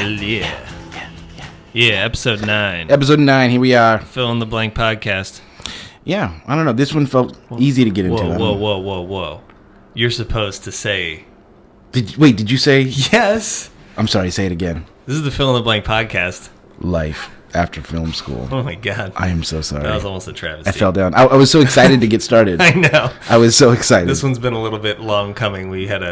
Hell yeah. Yeah, episode 9. Episode 9, here we are. Fill in the blank podcast. Yeah, I don't know. This one felt easy to get into. Whoa. You're supposed to say... Did you say... Yes. I'm sorry, say it again. This is the Fill in the blank podcast. Life after film school. Oh my God. I am so sorry. That was almost a travesty. I fell down. I was so excited to get started. I know. I was so excited. This one's been a little bit long coming. We had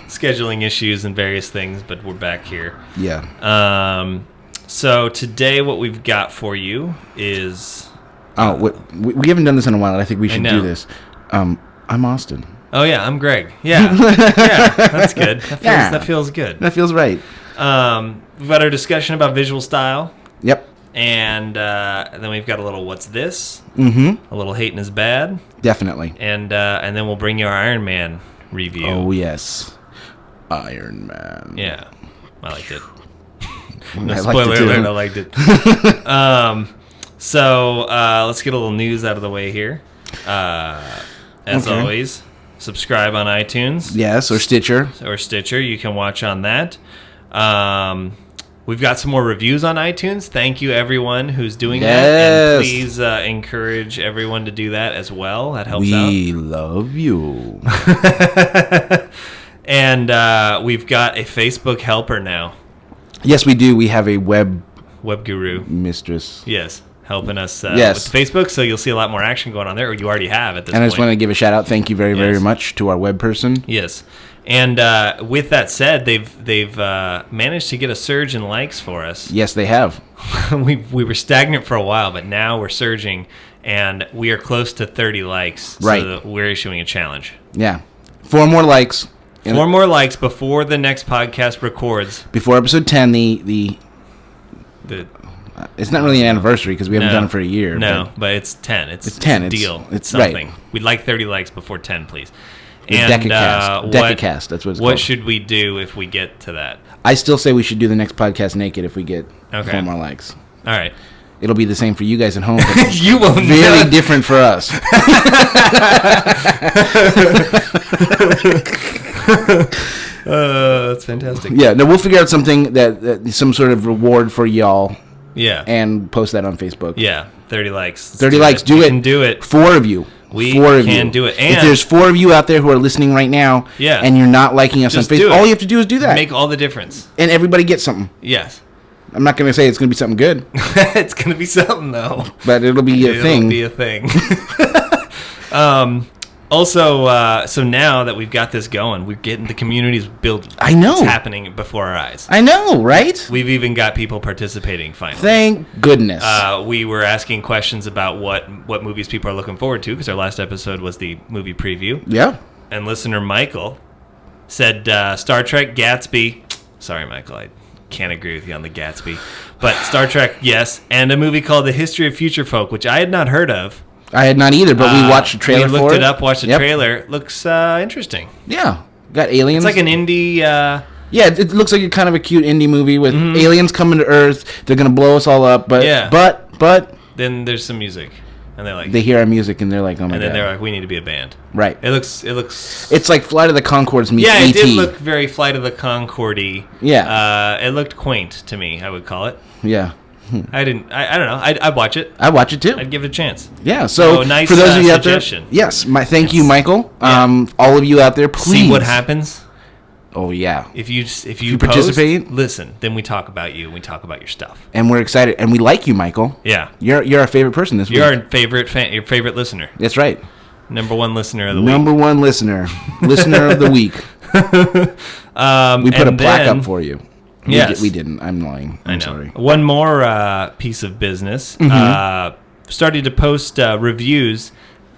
scheduling issues and various things, but we're back here. Yeah. So today what we've got for you is... we haven't done this in a while, and I think we should do this. I'm Austin. Oh, yeah, I'm Greg. Yeah. Yeah, that's good. That feels good. That feels right. We've got our discussion about visual style. Yep. And then we've got a little what's this? Mm-hmm. A little Hatin is bad. Definitely. And then we'll bring you our Ironman review. Oh, yes. Ironman. Yeah. I liked it. No spoiler alert, I liked it. So let's get a little news out of the way here. As always, subscribe on iTunes. Yes, or Stitcher. You can watch on that. We've got some more reviews on iTunes. Thank you, everyone who's doing that. And please encourage everyone to do that as well. That helps out. We love you. And we've got a Facebook helper now. Yes, we do. We have a web guru mistress. Yes, helping us with Facebook. So you'll see a lot more action going on there, or you already have at this point. And I just want to give a shout out. Thank you very, very much to our web person. Yes. And with that said, they've managed to get a surge in likes for us. Yes, they have. we were stagnant for a while, but now we're surging, and we are close to 30 likes. Right. So we're issuing a challenge. Yeah. 4 more likes. 4 more likes before the next podcast records. Before episode 10, it's not really an anniversary because we haven't done it for a year. No, but it's 10. It's 10. It's a deal. It's something. Right. We'd like 30 likes before 10, please. And Decacast, that's what it's called. What should we do if we get to that? I still say we should do the next podcast naked if we get 4 more likes. All right. It'll be the same for you guys at home. But you won't. Very different for us. That's fantastic. Yeah, no, we'll figure out something that some sort of reward for y'all. Yeah. And post that on Facebook. Yeah, 30 likes. 30 likes. Do it. We can do it. 4 of you. We 4 of can you. do it. And if there's 4 of you out there who are listening right now, and you're not liking us on Facebook, all you have to do is do that. Make all the difference. And everybody gets something. Yes. I'm not going to say it's going to be something good. It's going to be something, though. But it'll be a thing. It'll be a thing. Also, so now that we've got this going, we're getting the communities built. I know. It's happening before our eyes. I know, right? We've even got people participating, finally. Thank goodness. We were asking questions about what movies people are looking forward to, because our last episode was the movie preview. Yeah. And listener Michael said Star Trek, Gatsby. Sorry, Michael, I can't agree with you on the Gatsby. But Star Trek, yes. And a movie called The History of Future Folk, which I had not heard of. I had not either, but we watched the trailer for it. We looked it up, watched the trailer. Looks interesting. Yeah. Got aliens. It's like an indie... yeah, it looks like a kind of a cute indie movie with aliens coming to Earth. They're going to blow us all up, but... Then there's some music. And they're like... They hear our music and they're like, oh my God. And then they're like, we need to be a band. Right. It looks... It's like Flight of the Conchords meets E.T. E.T. Yeah, it did look very Flight of the Conchord-y. Yeah. It looked quaint to me, I would call it. Yeah. I don't know. I'd watch it. I'd watch it too. I'd give it a chance. Yeah. So nice, for those of you out suggestion. there, yes, thank you, Michael. Yeah. All of you out there, please see what happens. Oh yeah. If you participate, listen. Then we talk about you. and We talk about your stuff. And we're excited, and we like you, Michael. Yeah. You're our favorite person this week. You're our favorite fan. Your favorite listener. That's right. Number 1 listener of the week. Number 1 listener. Listener of the week. We put a plaque up for you. Yes. We didn't. I'm lying. I'm sorry. One more piece of business. Started to post reviews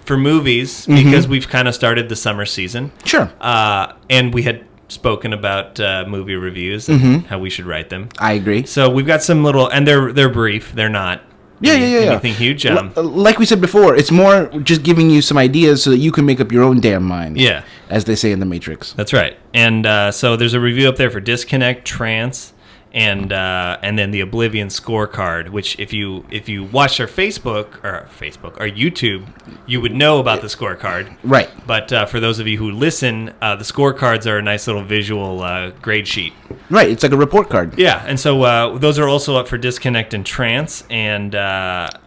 for movies because we've kind of started the summer season. Sure. And we had spoken about movie reviews and how we should write them. I agree. So we've got some little, and they're brief. They're not anything huge. Like we said before, it's more just giving you some ideas so that you can make up your own damn mind. Yeah. As they say in The Matrix. That's right. And so there's a review up there for Disconnect, Trance, and then the Oblivion scorecard, which if you watch our Facebook or YouTube, you would know about the scorecard. Right. But for those of you who listen, the scorecards are a nice little visual grade sheet. Right. It's like a report card. Yeah, and so those are also up for Disconnect and Trance, and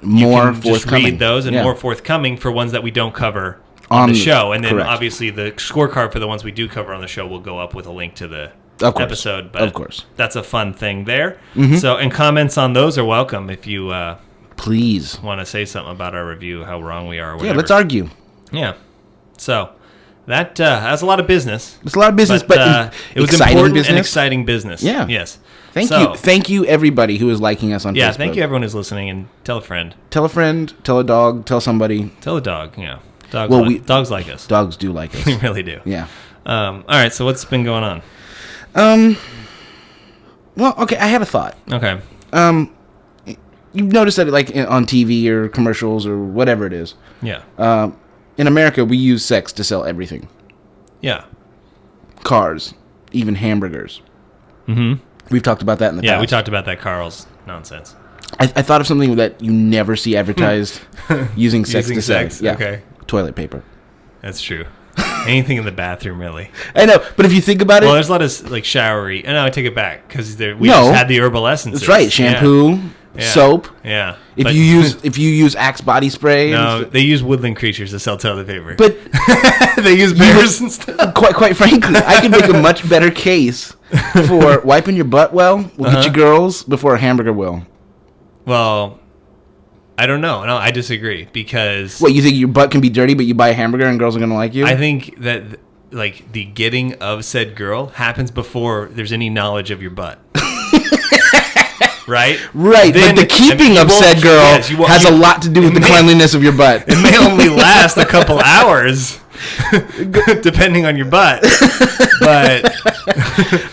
more you can just forthcoming. read those and more forthcoming for ones that we don't cover on the show. And then obviously the scorecard for the ones we do cover on the show will go up with a link to the episode. But of course. That's a fun thing there. Mm-hmm. So, and comments on those are welcome if you please want to say something about our review, how wrong we are or whatever. Yeah, let's argue. Yeah. So that's a lot of business. It's a lot of business, but it was important and exciting business. Yeah. Yes. Thank you, everybody who is liking us on Facebook. Yeah, thank you, everyone who's listening, and tell a friend. Tell a friend, tell a dog, tell somebody. Tell a dog, yeah. Dogs like us. Dogs do like us. They really do. Yeah. All right, so what's been going on? Well, okay, I had a thought. Okay. You've noticed that, like, on TV or commercials or whatever it is. Yeah. In America, we use sex to sell everything. Yeah. Cars, even hamburgers. Mm-hmm. We've talked about that in the past. Yeah, we talked about that Carl's nonsense. I thought of something that you never see advertised using sex to sell. Yeah. Okay. Toilet paper. That's true. Anything in the bathroom, really. I know, but if you think about it... Well, there's a lot of, like, showery... No, I take it back, because we just had the herbal essences. That's right. Shampoo, soap. Yeah. If you use Axe body spray... No, they use woodland creatures to sell toilet paper. But... they use bears and stuff. Quite frankly, I can make a much better case for wiping your butt will get you girls before a hamburger will. Well... I don't know. No, I disagree because... What, you think your butt can be dirty, but you buy a hamburger and girls are going to like you? I think that, like, the getting of said girl happens before there's any knowledge of your butt. Right? Right, then, but the keeping of said girl has a lot to do with the cleanliness of your butt. It may only last a couple hours, depending on your butt. But...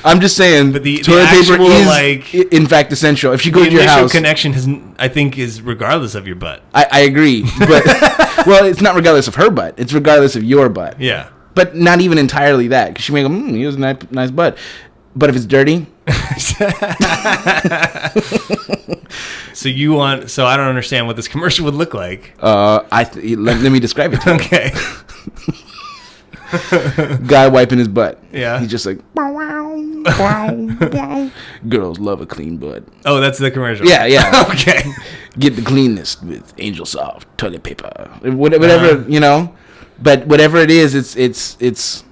I'm just saying, but the toilet actual, paper is, like, in fact, essential. If you go to your house... The initial connection, I think, is regardless of your butt. I agree. But well, it's not regardless of her butt. It's regardless of your butt. Yeah. But not even entirely that. Because she may go, he has a nice butt. But if it's dirty... So I don't understand what this commercial would look like. Let me describe it to you. Okay. Guy wiping his butt. Yeah. He's just like, girls love a clean butt. Oh, that's the commercial. Yeah. Okay. Get the cleanness with Angel Soft toilet paper. Whatever, But whatever it is, it's.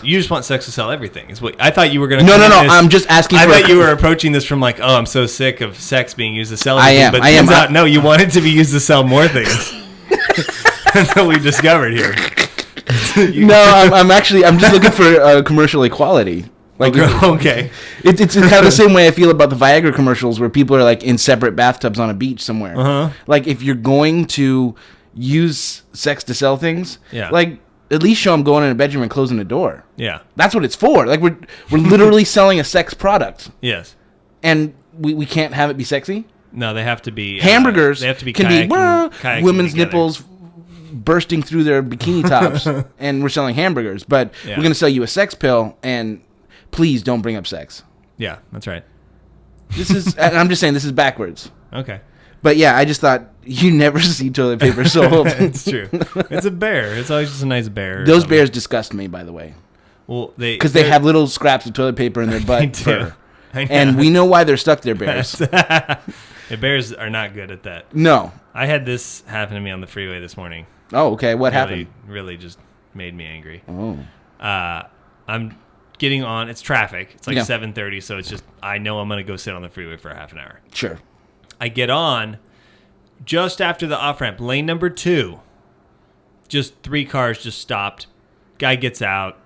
You just want sex to sell everything. Is what I thought you were going to. No. I'm just asking. I thought you were approaching this from like, I'm so sick of sex being used to sell everything. I am. Turns out, no, you want it to be used to sell more things. That's what we've discovered here. No, I'm just looking for commercial equality. Like, okay, it's kind of the same way I feel about the Viagra commercials, where people are like in separate bathtubs on a beach somewhere. Like, if you're going to use sex to sell things, like, at least show them going in a bedroom and closing the door. Yeah, that's what it's for. Like, we're literally selling a sex product. Yes, and we can't have it be sexy. No, they have to be hamburgers. They have to be kayaking women's together. Nipples bursting through their bikini tops, and we're selling hamburgers. But we're going to sell you a sex pill, and please don't bring up sex. Yeah, that's right. I'm just saying this is backwards. Okay. But yeah, I just thought you never see toilet paper sold. It's true. It's a bear. It's always just a nice bear. Those bears disgust me, by the way. Well, because they have little scraps of toilet paper in their butt fur. And we know why they're stuck there, bears. Yeah, bears are not good at that. No. I had this happen to me on the freeway this morning. Oh, okay. What happened? Really just made me angry. Oh. I'm getting on. It's traffic. It's like 7:30, so it's just, I know I'm going to go sit on the freeway for a half an hour. Sure. I get on just after the off-ramp, lane number 2. Just 3 cars just stopped. Guy gets out.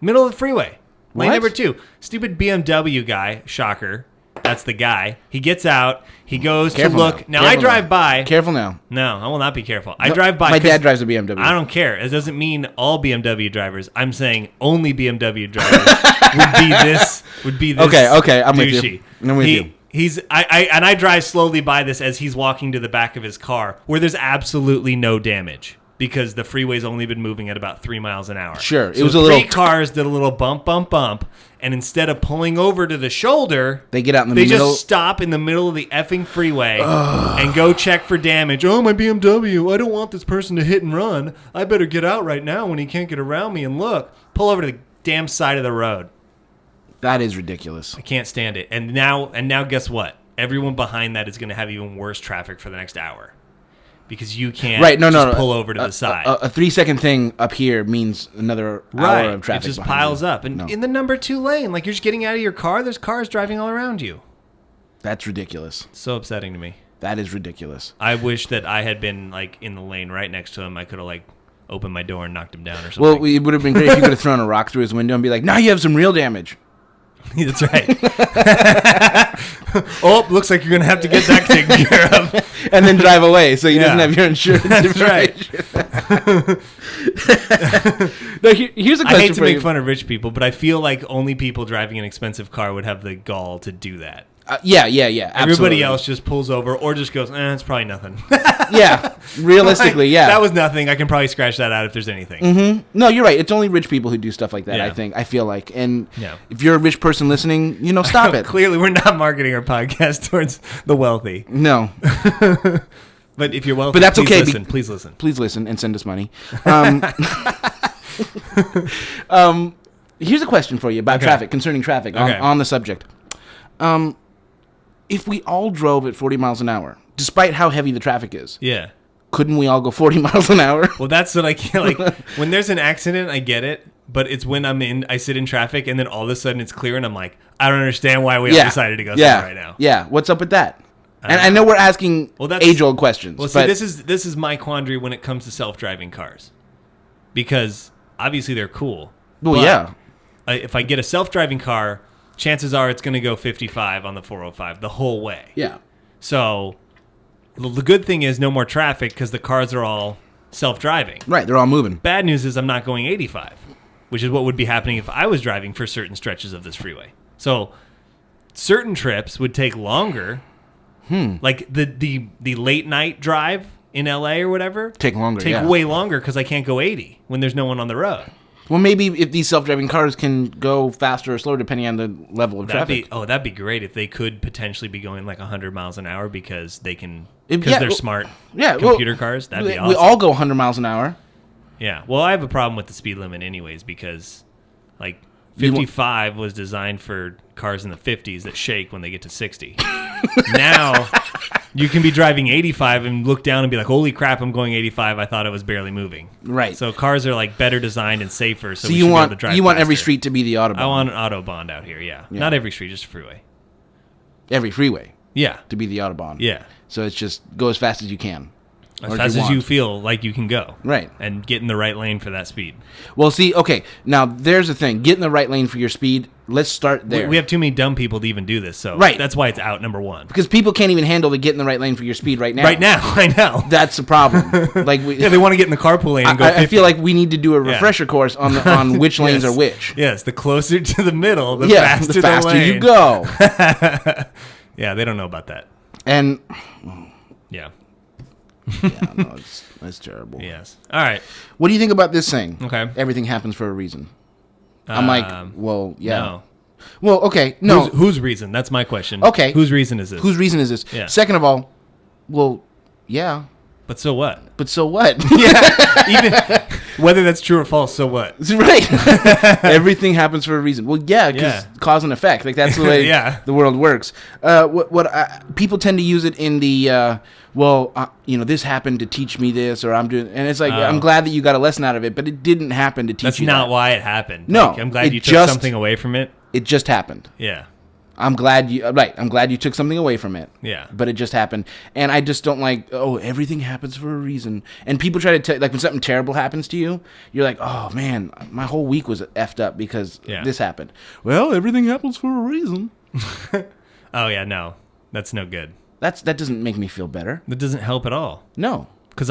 Middle of the freeway. Lane number 2. Stupid BMW guy. Shocker. That's the guy. He gets out. He goes to look. Now I drive by. Careful now. No, I will not be careful. I drive by. My dad drives a BMW. I don't care. It doesn't mean all BMW drivers. I'm saying only BMW drivers would be this. Okay. I'm douchey. with you. I drive slowly by this as he's walking to the back of his car where there's absolutely no damage. because the freeway's only been moving at about 3 miles an hour. Sure. So It was a little... 3 cars did a little bump, and instead of pulling over to the shoulder, they get out in the middle. They middle. just stop in the middle of the effing freeway and go check for damage. Oh, my BMW. I don't want this person to hit and run. I better get out right now when he can't get around me. And look, pull over to the damn side of the road. That is ridiculous. I can't stand it. And now guess what? Everyone behind that is going to have even worse traffic for the next hour. Because you can't pull over to the side. A 3-second thing up here means another hour of traffic. It just piles up. And in the number 2 lane, like you're just getting out of your car, there's cars driving all around you. That's ridiculous. So upsetting to me. That is ridiculous. I wish that I had been like in the lane right next to him. I could have like opened my door and knocked him down or something. Well, it would have been great if you could have thrown a rock through his window and be like, now you have some real damage. That's right. Oh, looks like you're going to have to get that taken care of. And then drive away so he doesn't have your insurance. That's right. No, here's a question. I hate to make fun of rich people, but I feel like only people driving an expensive car would have the gall to do that. Yeah. Absolutely. Everybody else just pulls over or just goes, it's probably nothing. Yeah, realistically, yeah. That was nothing. I can probably scratch that out if there's anything. Mm-hmm. No, you're right. It's only rich people who do stuff like that, Yeah. I feel like. And if you're a rich person listening, stop it. Clearly, we're not marketing our podcast towards the wealthy. No. But if you're wealthy, that's please okay. Listen. Please listen. Please listen and send us money. Here's a question for you about traffic, concerning traffic, on the subject. If we all drove at 40 miles an hour, despite how heavy the traffic is, couldn't we all go 40 miles an hour? Well, that's what I can't, like, when there's an accident, I get it, but it's when I sit in traffic, and then all of a sudden it's clear, and I'm like, I don't understand why we all decided to go somewhere right now. Yeah, what's up with that? And I know we're asking age-old questions. Well, see, this is my quandary when it comes to self-driving cars. Because, obviously, they're cool. Well, yeah. If I get a self-driving car, chances are it's going to go 55 on the 405 the whole way. Yeah. So, the good thing is no more traffic because the cars are all self-driving. Right, they're all moving. Bad news is I'm not going 85, which is what would be happening if I was driving for certain stretches of this freeway. So, certain trips would take longer. Like the late night drive in LA or whatever. Take way longer because I can't go 80 when there's no one on the road. Well, maybe if these self-driving cars can go faster or slower depending on the level of traffic. That'd be great if they could potentially be going like 100 miles an hour because they can, because they're smart computer cars. That'd be awesome. We all go 100 miles an hour. Yeah. Well, I have a problem with the speed limit anyways because like 55 was designed for cars in the 50s that shake when they get to 60. Now you can be driving 85 and look down and be like, holy crap, I'm going 85. I thought it was barely moving. Right. So cars are like better designed and safer. So you want every street to be the Autobahn. I want an Autobahn out here. Yeah. Not every street, just a freeway. Every freeway. Yeah. To be the Autobahn. Yeah. So it's just go as fast as you can. As fast as you feel like you can go. Right. And get in the right lane for that speed. Well, see, okay, now there's the thing. Get in the right lane for your speed. Let's start there. We have too many dumb people to even do this, so that's why it's out, number one. Because people can't even handle the get in the right lane for your speed right now. Right now, I know. That's the problem. They want to get in the carpool lane and go 50. I feel like we need to do a refresher course on which lanes are which. Yes, the closer to the middle, the faster the lane. you go. Yeah, they don't know about that. And... Yeah. Yeah, no, it's terrible. Yes. All right. What do you think about this saying? Okay. Everything happens for a reason. I'm like, well, yeah. No. Well, okay, no. Whose reason? That's my question. Okay. Whose reason is this? Whose reason is this? Yeah. Second of all, well, yeah. But so what? But so what? Yeah. Even whether that's true or false, so what? Right. Everything happens for a reason. Well, yeah, because cause and effect. Like that's the way the world works. People tend to use it in the this happened to teach me this, or I'm doing, and it's like I'm glad that you got a lesson out of it, but it didn't happen to teach you. That's not why it happened. No, like, I'm glad you took something away from it. It just happened. Yeah. I'm glad you took something away from it. Yeah. But it just happened. And I just don't like, everything happens for a reason. And people try to like when something terrible happens to you, you're like, oh man, my whole week was effed up because this happened. Well, everything happens for a reason. Oh yeah, no. That's no good. That doesn't make me feel better. That doesn't help at all. No. Because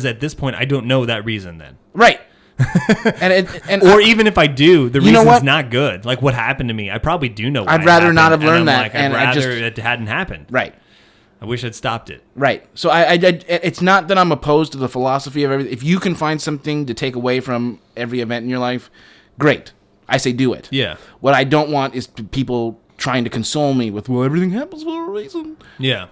at this point I don't know that reason then. Right. Even if I do, the reason's not good. Like what happened to me, I probably do know why I'd rather not have learned that. I'd rather it hadn't happened. Right. I wish I'd stopped it. Right. So I it's not that I'm opposed to the philosophy of everything. If you can find something to take away from every event in your life, great. I say do it. Yeah. What I don't want is people trying to console me with, well, everything happens for a reason. Yeah.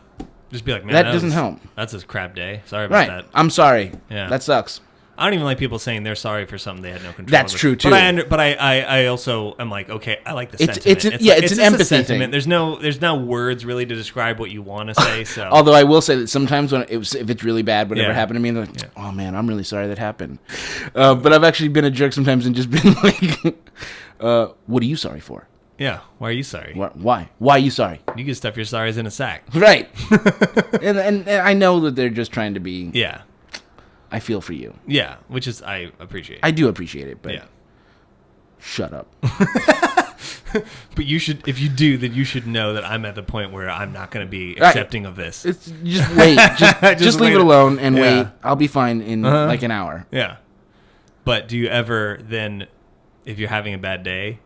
Just be like, man, that doesn't help. That's a crap day. Sorry about that. I'm sorry. Yeah. That sucks. I don't even like people saying they're sorry for something they had no control over. That's true too. But I also am like, okay, I like the sentiment. It's an empathy thing. There's no words really to describe what you want to say. So although I will say that sometimes if it's really bad, whatever happened to me, I'm like, oh man, I'm really sorry that happened. But I've actually been a jerk sometimes and just been like, what are you sorry for? Yeah, why are you sorry? Why? Why are you sorry? You can stuff your sorries in a sack. Right. and I know that they're just trying to be. Yeah. I feel for you. Yeah, which is I appreciate. I do appreciate it, but shut up. But you should, if you do, then you should know that I'm at the point where I'm not going to be accepting of this. Just wait. Just leave it alone and wait. I'll be fine in like an hour. Yeah. But do you ever then, if you're having a bad day,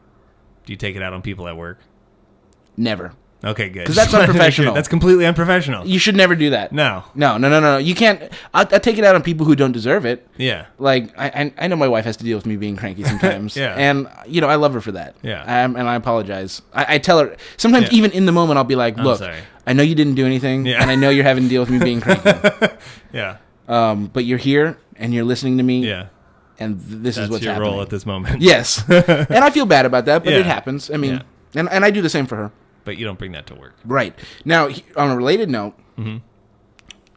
do you take it out on people at work? Never. Okay, good. Because that's unprofessional. That's completely unprofessional. You should never do that. No. You can't. I take it out on people who don't deserve it. Yeah. Like, I know my wife has to deal with me being cranky sometimes. Yeah. And, I love her for that. Yeah. And I apologize. I tell her, sometimes even in the moment, I'll be like, look, I know you didn't do anything, and I know you're having to deal with me being cranky. Yeah. But you're here, and you're listening to me. Yeah. And this is what's happening. That's your role at this moment. Yes. And I feel bad about that, but it happens. I mean, and I do the same for her. But you don't bring that to work. Right. Now, on a related note,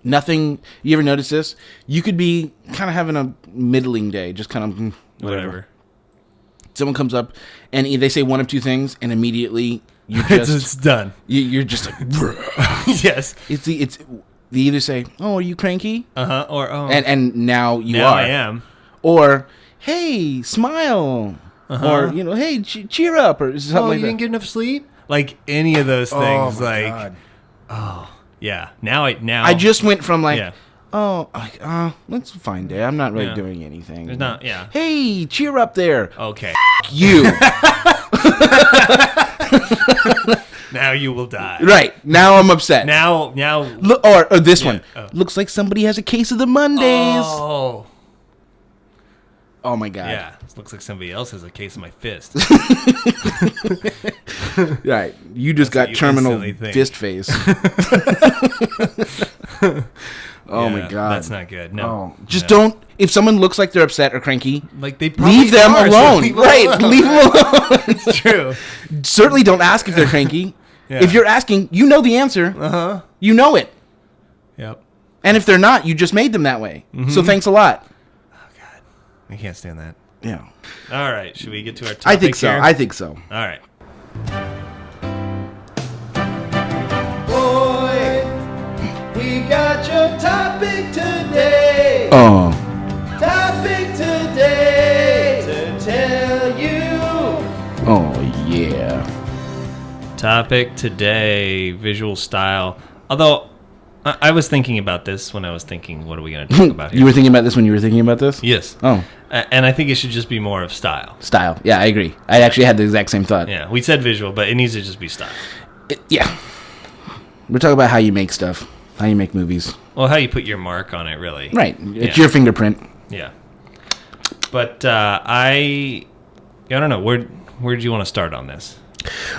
nothing, you ever notice this? You could be kind of having a middling day, just kind of whatever. Someone comes up, and they say one of two things, and immediately you just... it's done. You're just like... Yes. They either say, oh, are you cranky? Uh-huh. Or, oh. And now you are. Now I am. Or, hey, smile. Or, hey, cheer up, or something like that. You didn't get enough sleep? Like any of those things, oh my God. Yeah. Now I just went from like, that's a fine day. I'm not really doing anything. There's not, Hey, cheer up there. Okay. You. Now you will die. Right. Now I'm upset. Now. Look, or this one. Oh. Looks like somebody has a case of the Mondays. Oh my God. Yeah. Looks like somebody else has a case of my fist. Right. You just got terminal fist face. Oh my God. That's not good. No. Just don't. If someone looks like they're upset or cranky, like they probably leave them alone. Right. Leave them alone. It's true. Certainly don't ask if they're cranky. Yeah. If you're asking, you know the answer. You know it. Yep. And if they're not, you just made them that way. So thanks a lot. Oh God. I can't stand that. Yeah. All right. Should we get to our topic I think so. here? I think so. All right. Boy, we got your topic today. Oh. Topic today to tell you. Oh, yeah. Topic today, visual style. Although, I was thinking about this when I was thinking, what are we going to talk about here? You were thinking about this when you were thinking about this? Yes. Oh. And I think it should just be more of style. Style. Yeah, I agree. I actually had the exact same thought. Yeah, we said visual, but it needs to just be style. Yeah. We're talking about how you make stuff, how you make movies. Well, how you put your mark on it, really. Right. It's your fingerprint. Yeah. But I don't know. Where did you want to start on this?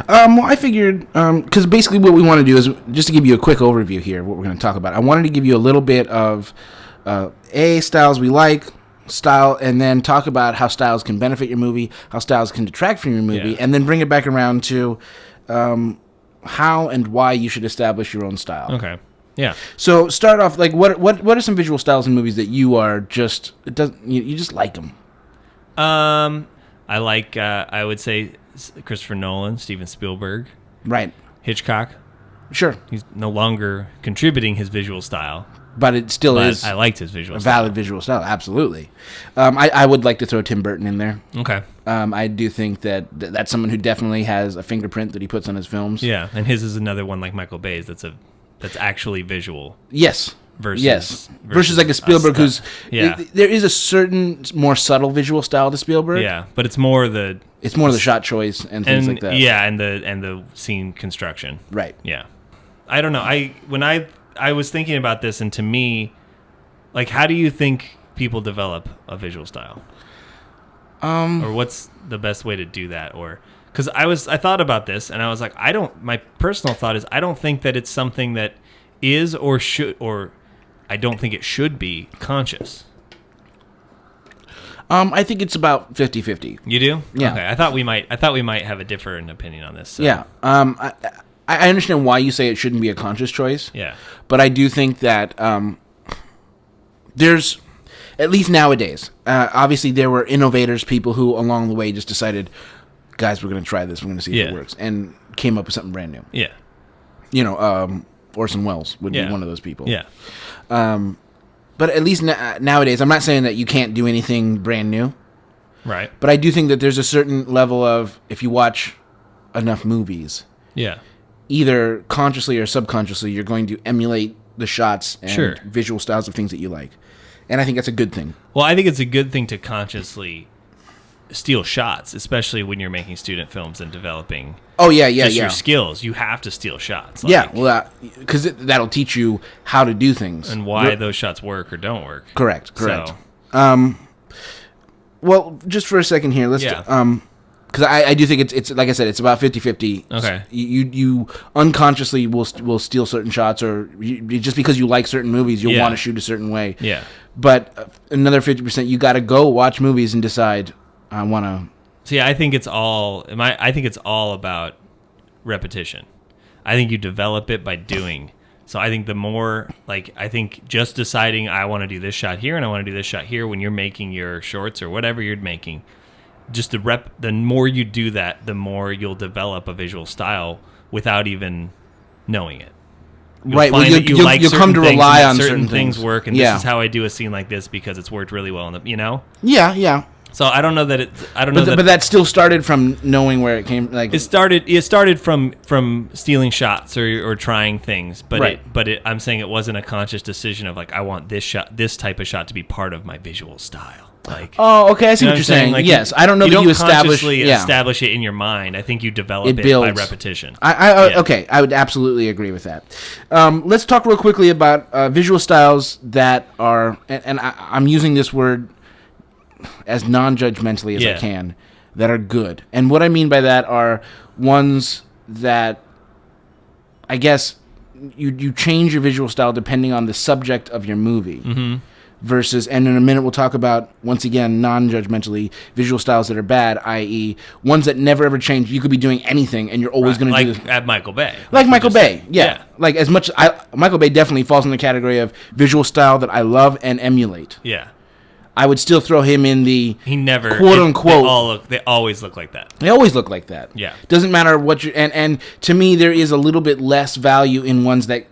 Well, I figured, because basically what we want to do is, just to give you a quick overview here, what we're going to talk about. I wanted to give you a little bit of, styles we like, style, and then talk about how styles can benefit your movie, how styles can detract from your movie, and then bring it back around to how and why you should establish your own style. Okay. Yeah. So start off, like, what are some visual styles in movies that you are just, you just like them? I like, I would say Christopher Nolan, Steven Spielberg. Right. Hitchcock. Sure. He's no longer contributing his visual style. But it still is. I liked his visual style. Valid visual style, absolutely. I would like to throw Tim Burton in there. Okay. I do think that's someone who definitely has a fingerprint that he puts on his films. Yeah, and his is another one like Michael Bay's that's actually visual. Yes. Versus like a Spielberg who's... there is a certain more subtle visual style to Spielberg. Yeah, but it's more the... It's more the shot choice and things like that. Yeah, and the scene construction. Right. Yeah. I don't know. When I I was thinking about this, and to me, like, how do you think people develop a visual style? Or what's the best way to do that? Or because I thought about this, and I was like, my personal thought is I don't think that it's something that is or should, or I don't think it should be conscious. I think it's about 50-50. You do? Yeah. Okay. I thought we might have a different opinion on this. So. Yeah. I understand why you say it shouldn't be a conscious choice. Yeah. But I do think that there's, at least nowadays, obviously there were innovators, people who along the way just decided, guys, we're going to try this. We're going to see if it works. And came up with something brand new. Yeah. You know, Orson Welles would be one of those people. Yeah. But at least nowadays, I'm not saying that you can't do anything brand new. Right. But I do think that there's a certain level of, if you watch enough movies, either consciously or subconsciously, you're going to emulate the shots and visual styles of things that you like. And I think that's a good thing. Well, I think it's a good thing to consciously steal shots, especially when you're making student films and developing your skills. You have to steal shots. Like, because that'll teach you how to do things. And why those shots work or don't work. Correct. So. Well, just for a second here, let's... because I do think it's like I said, it's about 50-50. Okay. You unconsciously will steal certain shots, or just because you like certain movies, you'll want to shoot a certain way. Yeah. But another 50%, you got to go watch movies and decide, I want to... See, I think it's all about repetition. I think you develop it by doing. So I think the more, like, I think just deciding I want to do this shot here and I want to do this shot here when you're making your shorts or whatever you're making, just the more you do that, the more you'll develop a visual style without even knowing it. Right. Well, you'll come to rely on certain things work, and this is how I do a scene like this because it's worked really well in the, you know? Yeah. So I don't know that but that still started from knowing where it came. Like it started from stealing shots or trying things, but I'm saying it wasn't a conscious decision of like I want this type of shot to be part of my visual style. Like, oh, okay, I see what you're saying. Like, yes, I don't know that you establish it in your mind. I think you develop it by repetition. Okay, I would absolutely agree with that. Let's talk real quickly about visual styles that are, and I'm using this word as non-judgmentally as I can, that are good. And what I mean by that are ones that, I guess, you change your visual style depending on the subject of your movie. Mm-hmm. Versus, and in a minute we'll talk about, once again, non-judgmentally, visual styles that are bad, i.e. ones that never ever change. You could be doing anything and you're always going to do this. Like at Michael Bay. Like Michael Bay, yeah. Like as much, Michael Bay definitely falls in the category of visual style that I love and emulate. Yeah. I would still throw him in the quote-unquote. They always look like that. They always look like that. Yeah. Doesn't matter what you... And to me, there is a little bit less value in ones that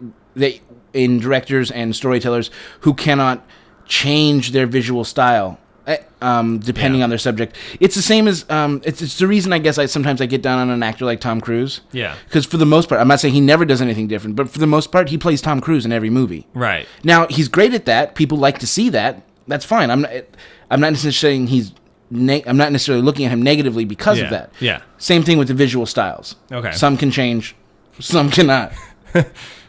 in directors and storytellers who cannot change their visual style depending on their subject. It's the same as... it's the reason, I guess, sometimes I get down on an actor like Tom Cruise. Yeah. Because for the most part, I'm not saying he never does anything different, but for the most part, he plays Tom Cruise in every movie. Right. Now, he's great at that. People like to see that. That's fine. I'm not necessarily saying I'm not necessarily looking at him negatively because of that. Yeah. Same thing with the visual styles. Okay. Some can change, some cannot.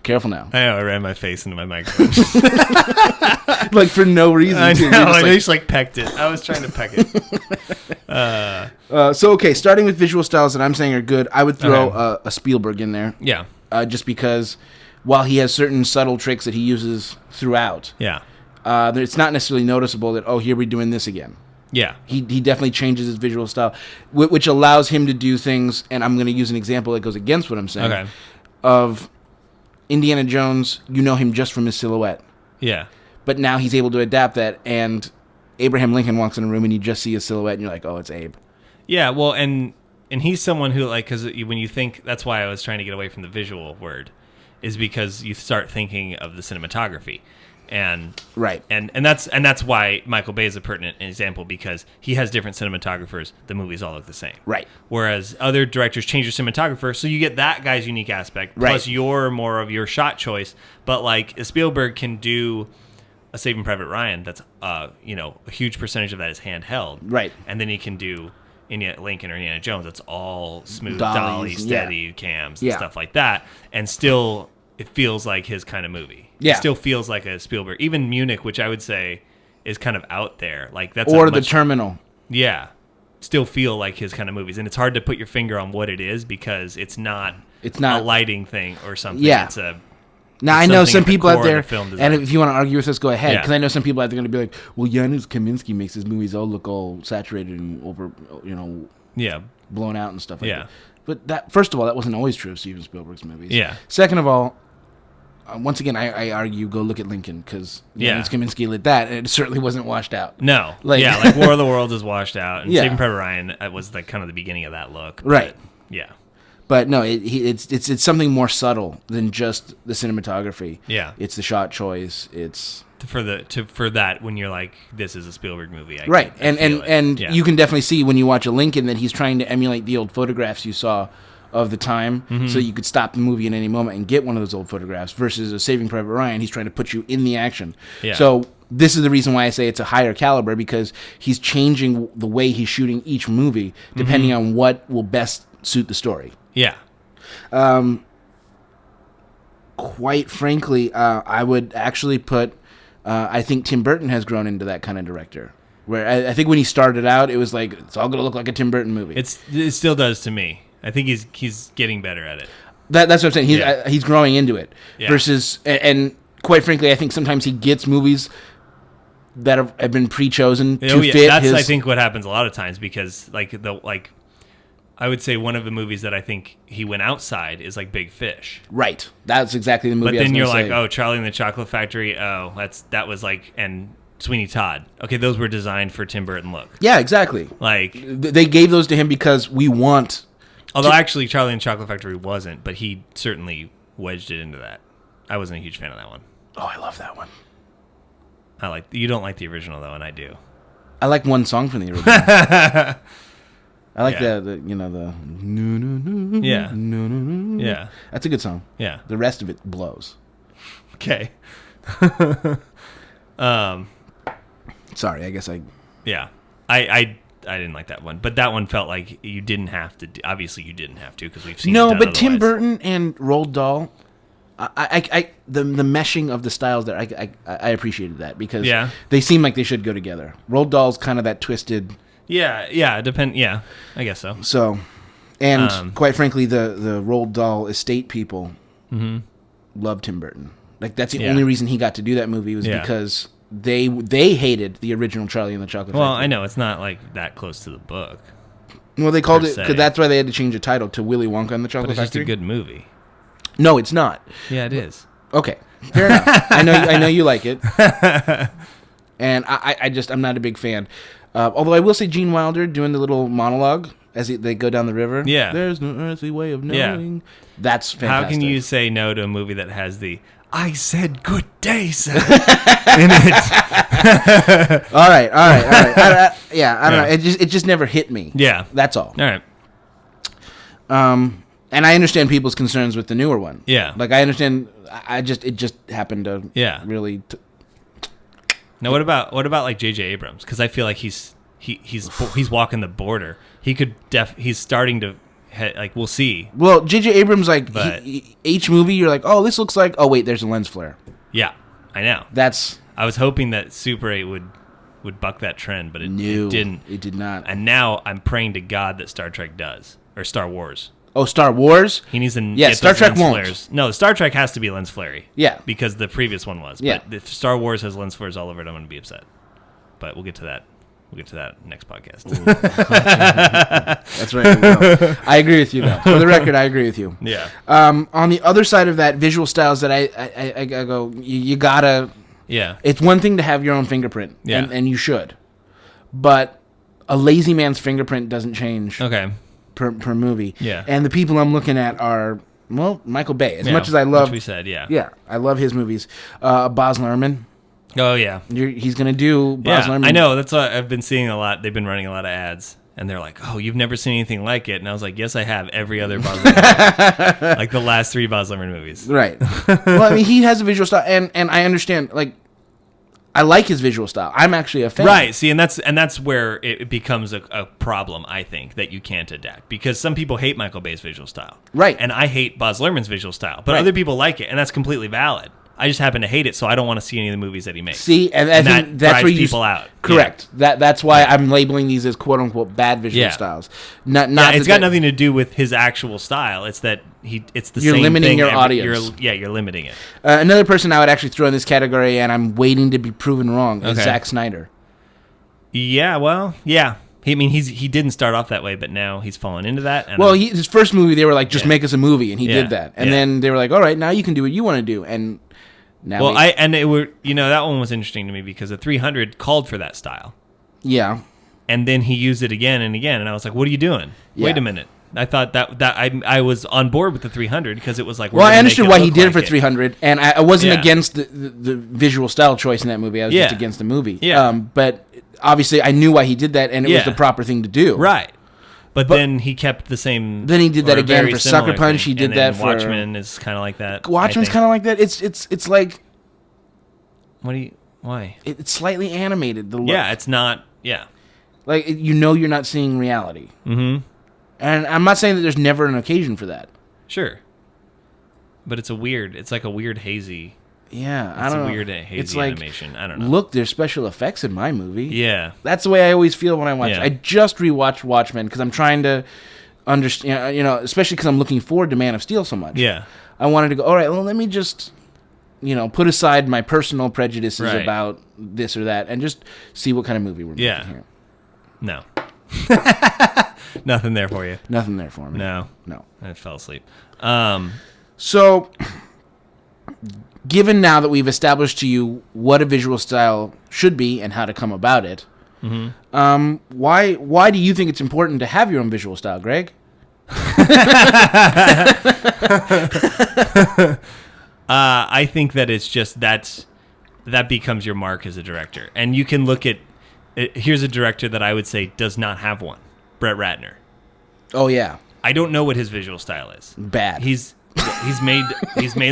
Careful now. I know, I ran my face into my microphone. Like for no reason. I know, I just like pecked it. I was trying to peck it. So, okay, starting with visual styles that I'm saying are good, I would throw a Spielberg in there. Yeah. Just because while he has certain subtle tricks that he uses throughout. Yeah. It's not necessarily noticeable that, here we're doing this again. Yeah. He definitely changes his visual style, which allows him to do things, and I'm going to use an example that goes against what I'm saying. Okay. Of Indiana Jones, you know him just from his silhouette. Yeah. But now he's able to adapt that, and Abraham Lincoln walks in a room and you just see his silhouette and you're like, oh, it's Abe. Yeah, well, and he's someone who, like, because when you think, that's why I was trying to get away from the visual word, is because you start thinking of the cinematography. And right, and that's why Michael Bay is a pertinent example, because he has different cinematographers. The movies all look the same, right? Whereas other directors change their cinematographer, so you get that guy's unique aspect, plus your more of your shot choice. But like Spielberg can do a Saving Private Ryan, that's a huge percentage of that is handheld, right? And then he can do Lincoln or Indiana Jones, that's all smooth, dolly, steady cams and stuff like that, and still it feels like his kind of movie. It still feels like a Spielberg. Even Munich, which I would say is kind of out there. Like that's or The Terminal. Yeah. Still feel like his kind of movies. And it's hard to put your finger on what it is because it's not a lighting thing or something. Yeah. Now, I know some people out there, and if you want to argue with us, go ahead. Because I know some people out there are going to be like, well, Janusz Kaminski makes his movies all look all saturated and over, blown out and stuff like that. But that, first of all, that wasn't always true of Steven Spielberg's movies. Yeah. Second of all, once again, I argue, go look at Lincoln, because Janusz Kaminski lit that, and it certainly wasn't washed out. No. Like War of the Worlds is washed out, and Saving Private Ryan was like kind of the beginning of that look. Right. Yeah. But no, it's something more subtle than just the cinematography. Yeah, it's the shot choice. It's for that when you're like, this is a Spielberg movie, right? And you can definitely see when you watch a Lincoln that he's trying to emulate the old photographs you saw of the time, so you could stop the movie at any moment and get one of those old photographs. Versus a Saving Private Ryan, he's trying to put you in the action. Yeah. So this is the reason why I say it's a higher caliber, because he's changing the way he's shooting each movie depending on what will best suit the story. Yeah. Quite frankly, I would actually put. I think Tim Burton has grown into that kind of director. Where I think when he started out, it was like it's all going to look like a Tim Burton movie. It still does to me. I think he's getting better at it. That's what I'm saying. He's growing into it. Yeah. Versus, and quite frankly, I think sometimes he gets movies that have been pre-chosen to fit. That's I think what happens a lot of times, because I would say one of the movies that I think he went outside is like Big Fish. Right. That's exactly the movie. But then you're like, oh, Charlie and the Chocolate Factory. Oh, that was like, and Sweeney Todd. Okay, those were designed for Tim Burton look. Yeah, exactly. Like they gave those to him because we want. Although actually, Charlie and the Chocolate Factory wasn't, but he certainly wedged it into that. I wasn't a huge fan of that one. Oh, I love that one. You don't like the original though, and I do. I like one song from the original. I like the yeah. That's a good song. Yeah. The rest of it blows. Okay. Sorry, I guess I. Yeah, I didn't like that one, but that one felt like you didn't have to. Obviously, you didn't have to, because we've seen. No, but Tim Burton and Roald Dahl, the meshing of the styles there, I appreciated that, because they seem like they should go together. Roald Dahl's kind of that twisted. Yeah, I guess so. So, and quite frankly, the Roald Dahl estate people loved Tim Burton. Like that's the only reason he got to do that movie was because they hated the original Charlie and the Chocolate Factory. Well, I know it's not like that close to the book. Well, they called it, because that's why they had to change the title to Willy Wonka and the Chocolate Factory. But it's just a good movie. No, it's not. Yeah, it is. Okay, fair enough. I know you like it, and I'm not a big fan. Although I will say Gene Wilder doing the little monologue as they go down the river. Yeah. There's no earthly way of knowing. Yeah. That's fantastic. How can you say no to a movie that has the "I said good day, sir" in it? All right. I don't know. It just never hit me. Yeah. That's all. All right. And I understand people's concerns with the newer one. Yeah. Like I understand. It just happened to. Really. Now, what about like J.J. Abrams? Because I feel like he's walking the border. He's starting to we'll see. Well, J.J. Abrams each movie you're like, oh, this looks like, oh wait, there's a lens flare. Yeah, I know. I was hoping that Super 8 would buck that trend, but it didn't. It did not. And now I'm praying to God that Star Trek does, or Star Wars. Oh, Star Wars? He needs to get Star Trek won't. Flares. No, Star Trek has to be lens flary. Yeah. Because the previous one was. Yeah. But if Star Wars has lens flares all over it, I'm going to be upset. But we'll get to that. We'll get to that next podcast. That's right. No. I agree with you, though. For the record, I agree with you. Yeah. On the other side of that, visual styles that I go, you gotta. Yeah. It's one thing to have your own fingerprint. Yeah. And you should. But a lazy man's fingerprint doesn't change. Okay. Per movie. Yeah. And the people I'm looking at are, well, Michael Bay. As much as I love. Which we said, yeah. Yeah. I love his movies. Baz Luhrmann. Oh, yeah. He's going to do Baz Luhrmann. I know. That's what I've been seeing a lot. They've been running a lot of ads. And they're like, oh, you've never seen anything like it. And I was like, yes, I have. Every other Baz Luhrmann. Like the last 3 Baz Luhrmann movies. Right. Well, I mean, he has a visual style. And I understand, like, I like his visual style. I'm actually a fan. Right. See, and that's where it becomes a problem, I think, that you can't adapt. Because some people hate Michael Bay's visual style. Right. And I hate Baz Luhrmann's visual style. But other people like it, and that's completely valid. I just happen to hate it, so I don't want to see any of the movies that he makes. See, and I think that's where people out. Correct. Yeah. That's why I'm labeling these as quote unquote bad visual styles. Not it's got nothing to do with his actual style. It's that it's the you're same limiting thing your audience. You're limiting it. Another person I would actually throw in this category, and I'm waiting to be proven wrong, is Zack Snyder. Yeah, well, yeah. He didn't start off that way, but now he's fallen into that. And His first movie, they were like, just make us a movie, and he did that. And then they were like, all right, now you can do what you want to do. And now that one was interesting to me because the 300 called for that style. Yeah. And then he used it again and again, and I was like, what are you doing? Yeah. Wait a minute. I thought that I was on board with the 300 because it was like, I understood why he did it for 300, and I wasn't against the visual style choice in that movie. I was just against the movie. Yeah. But obviously, I knew why he did that, and it was the proper thing to do. Right. But then he kept the same. Then he did that again for Sucker Punch. He did that for Watchmen. Is kind of like that. Watchmen's kind of like that. It's like. Why? It's slightly animated. The look. Yeah, it's not. Yeah. Like you're not seeing reality. Mm-hmm. And I'm not saying that there's never an occasion for that. Sure. But it's like a weird hazy. Yeah, I don't know. It's a weird hazy animation. I don't know. Look, there's special effects in my movie. Yeah. That's the way I always feel when I watch it. I just rewatched Watchmen because I'm trying to understand, especially because I'm looking forward to Man of Steel so much. Yeah. I wanted to go, all right, well, let me just, put aside my personal prejudices about this or that and just see what kind of movie we're making here. No. Nothing there for you. Nothing there for me. No. I fell asleep. So, given now that we've established to you what a visual style should be and how to come about it, why do you think it's important to have your own visual style, Greg? I think that it's just that becomes your mark as a director. And you can look at here's a director that I would say does not have one. Brett Ratner. Oh yeah. I don't know what his visual style is. Bad. He's made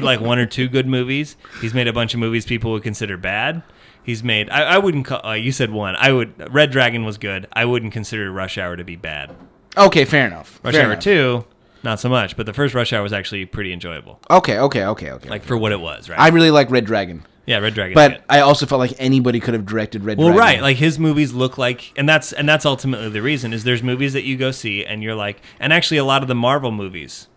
like one or two good movies. He's made a bunch of movies people would consider bad. He's made I wouldn't call you said one. Red Dragon was good. I wouldn't consider Rush Hour to be bad. Okay, fair enough. Rush Hour 2, not so much, but the first Rush Hour was actually pretty enjoyable. Okay. Like for what it was, right? I really like Red Dragon. Yeah, Red Dragon. But I also felt like anybody could have directed Red Dragon. Well, right. Like his movies look like, and that's ultimately the reason is there's movies that you go see and you're like, and actually a lot of the Marvel movies,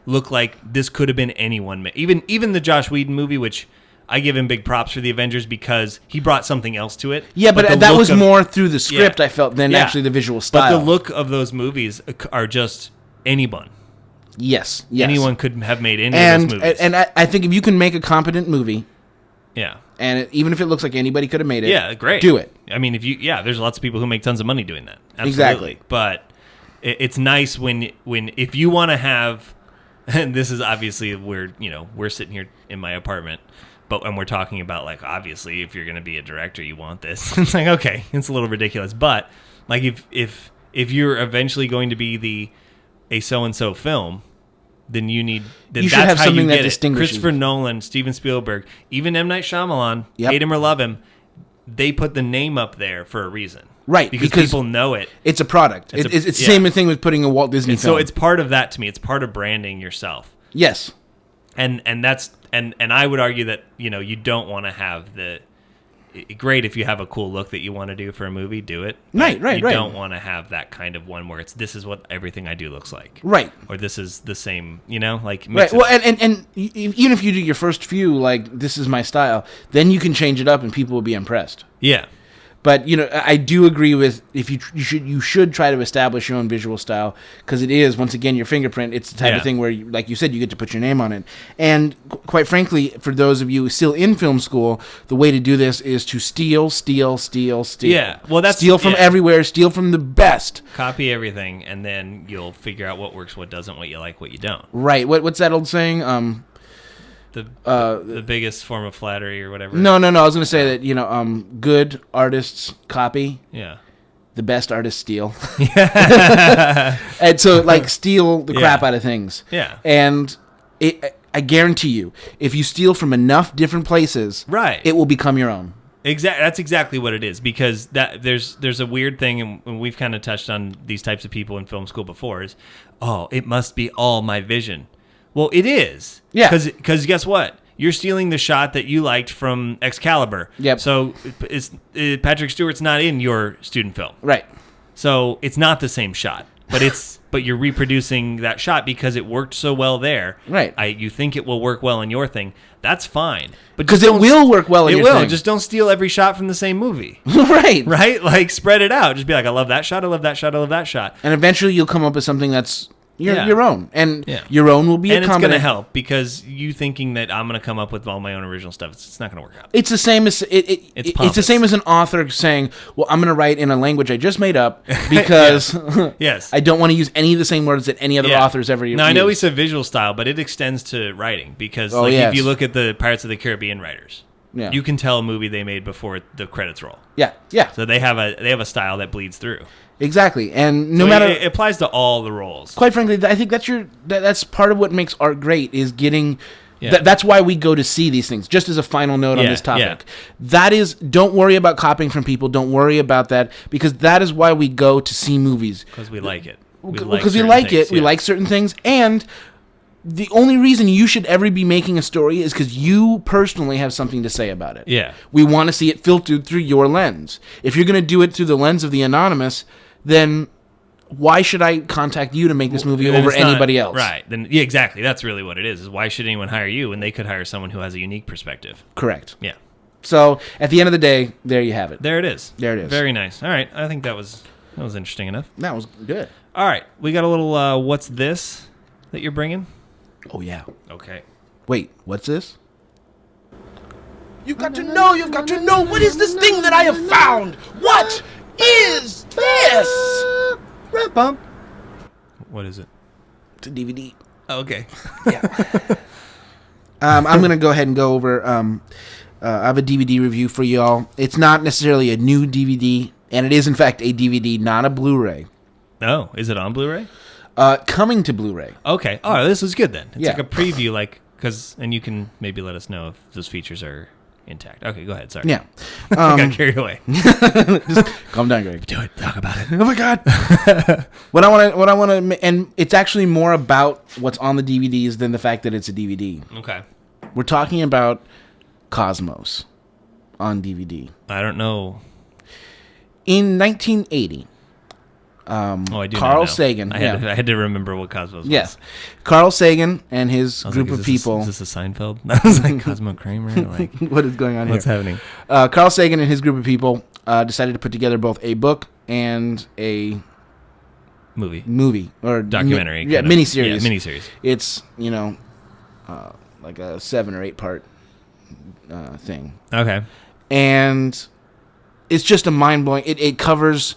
look like this could have been anyone. Even the Joss Whedon movie, which I give him big props for the Avengers because he brought something else to it. Yeah, but that was more through the script I felt than actually the visual style. But the look of those movies are just anyone. Yes. Anyone could have made any of those movies. And I think if you can make a competent movie. Yeah. And even if it looks like anybody could have made it. Yeah, great. Do it. I mean, there's lots of people who make tons of money doing that. Absolutely. Exactly. But it's nice if you want to have, and this is obviously we're sitting here in my apartment, and we're talking about like, obviously if you're going to be a director, you want this. It's like, okay, it's a little ridiculous. But like if you're eventually going to be a so-and-so film, then you should have something that distinguishes. Christopher Nolan, Steven Spielberg, even M. Night Shyamalan, hate him or love him, they put the name up there for a reason. Right. Because people know it. It's a product. It's the same thing with putting a Walt Disney film. So it's part of that to me. It's part of branding yourself. Yes. And that's and I would argue that, you don't want to have great if you have a cool look that you want to do for a movie, do it. Right. You don't want to have that kind of one where this is what everything I do looks like. Right. Or this is the same, like right. Well, and even if you do your first few, like, this is my style, then you can change it up and people will be impressed. Yeah. But I do agree with you should try to establish your own visual style because it is, once again, your fingerprint. It's the type of thing where, like you said, you get to put your name on it. And quite frankly, for those of you still in film school, the way to do this is to steal. Yeah, well, that's steal from everywhere. Steal from the best. Copy everything, and then you'll figure out what works, what doesn't, what you like, what you don't. Right. What's that old saying? The biggest form of flattery or whatever. No. I was going to say that, good artists copy. Yeah. The best artists steal. Yeah. And so, steal the crap out of things. Yeah. And I guarantee you, if you steal from enough different places, right, it will become your own. That's exactly what it is, because there's a weird thing, and we've kind of touched on these types of people in film school before, is, it must be all my vision. Well, it is. Yeah. Because guess what? you're stealing the shot that you liked from Excalibur. Yep. So Patrick Stewart's not in your student film. Right. So it's not the same shot, but you're reproducing that shot because it worked so well there. Right. You think it will work well in your thing. That's fine. Because it will work well in your thing. Just don't steal every shot from the same movie. Right. Right? Like, spread it out. Just be like, I love that shot, I love that shot, I love that shot. And eventually you'll come up with something that's your own. And your own will be and a combination. it's going to help, because you thinking that I'm going to come up with all my own original stuff, it's not going to work out. It's the same as it's the same as an author saying, "Well, I'm going to write in a language I just made up because yes, I don't want to use any of the same words that any other authors ever use." Now I know he said visual style, but it extends to writing, because if you look at the Pirates of the Caribbean writers, you can tell a movie they made before the credits roll. Yeah. So they have a style that bleeds through. Exactly, and no matter it applies to all the roles. Quite frankly, I think that's part of what makes art great, is getting. That's why we go to see these things. Just as a final note on this topic, that is, don't worry about copying from people. Don't worry about that, because that is why we go to see movies, because we like it. Because we like it. We like certain things, and the only reason you should ever be making a story is because you personally have something to say about it. Yeah, we want to see it filtered through your lens. If you're going to do it through the lens of the anonymous, then why should I contact you to make this movie over anybody else? Right. Then exactly. That's really what it is why should anyone hire you when they could hire someone who has a unique perspective? Correct. Yeah. So at the end of the day, there you have it. There it is. There it is. Very nice. All right. I think that was interesting enough. That was good. All right. We got a little what's this that you're bringing? Oh, yeah. Okay. Wait, what's this? You've got to know, what is this thing that I have found? What is this? Red bump. What is it? It's a DVD. Oh, okay. Yeah. I'm going to go ahead and go over, I have a DVD review for y'all. It's not necessarily a new DVD, and it is, in fact, a DVD, not a Blu-ray. Oh, is it on Blu-ray? Coming to Blu-ray. Okay. Oh, this is good then. It's Yeah. like a preview, and you can maybe let us know if those features are intact. Okay, go ahead. Sorry. Yeah. I got carried away. Just calm down, Greg. Do it. Talk about it. Oh my God. What I want to, and it's actually more about what's on the DVDs than the fact that it's a DVD. Okay. We're talking about Cosmos on DVD. I don't know. In 1980, I do Carl know now. Sagan. I had to remember what Cosmos was. Yes. Carl Sagan and his group of people. Is this a Seinfeld? I was like, Cosmo Kramer? Like, what is going on what's here? happening? Carl Sagan and his group of people decided to put together both a book and a movie or documentary. Miniseries. Yeah, miniseries. It's, like a 7 or 8 part thing. Okay. And it's just a mind-blowing. It covers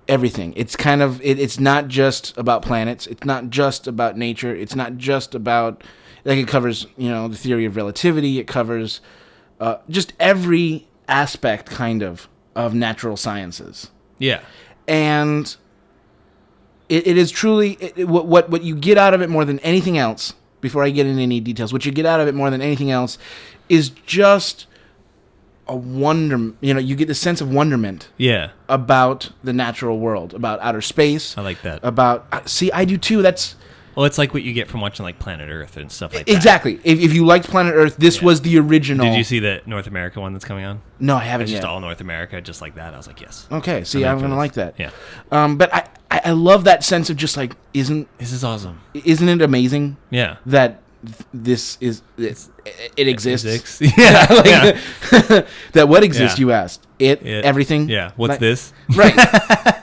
everything. It's kind of it's not just about planets. It's not just about nature. It's not just about, like, it covers the theory of relativity. It covers just every aspect kind of natural sciences. Yeah. And it is truly what you get out of it more than anything else. Before I get into any details, what you get out of it more than anything else is just a wonder. You get the sense of wonderment. Yeah. About the natural world, about outer space. I like that. I do too. Well, it's like what you get from watching like Planet Earth and stuff like that. Exactly. If you liked Planet Earth, this was the original. Did you see the North America one that's coming on? No, I haven't It's yet. just all North America, just like that. I was like, yes. Okay. See, I'm gonna like that. Yeah. But I love that sense of just like, this is awesome? Isn't it amazing? Yeah. That this is it exists. Yeah. That what exists? You asked. Everything. Yeah. What's this? Right.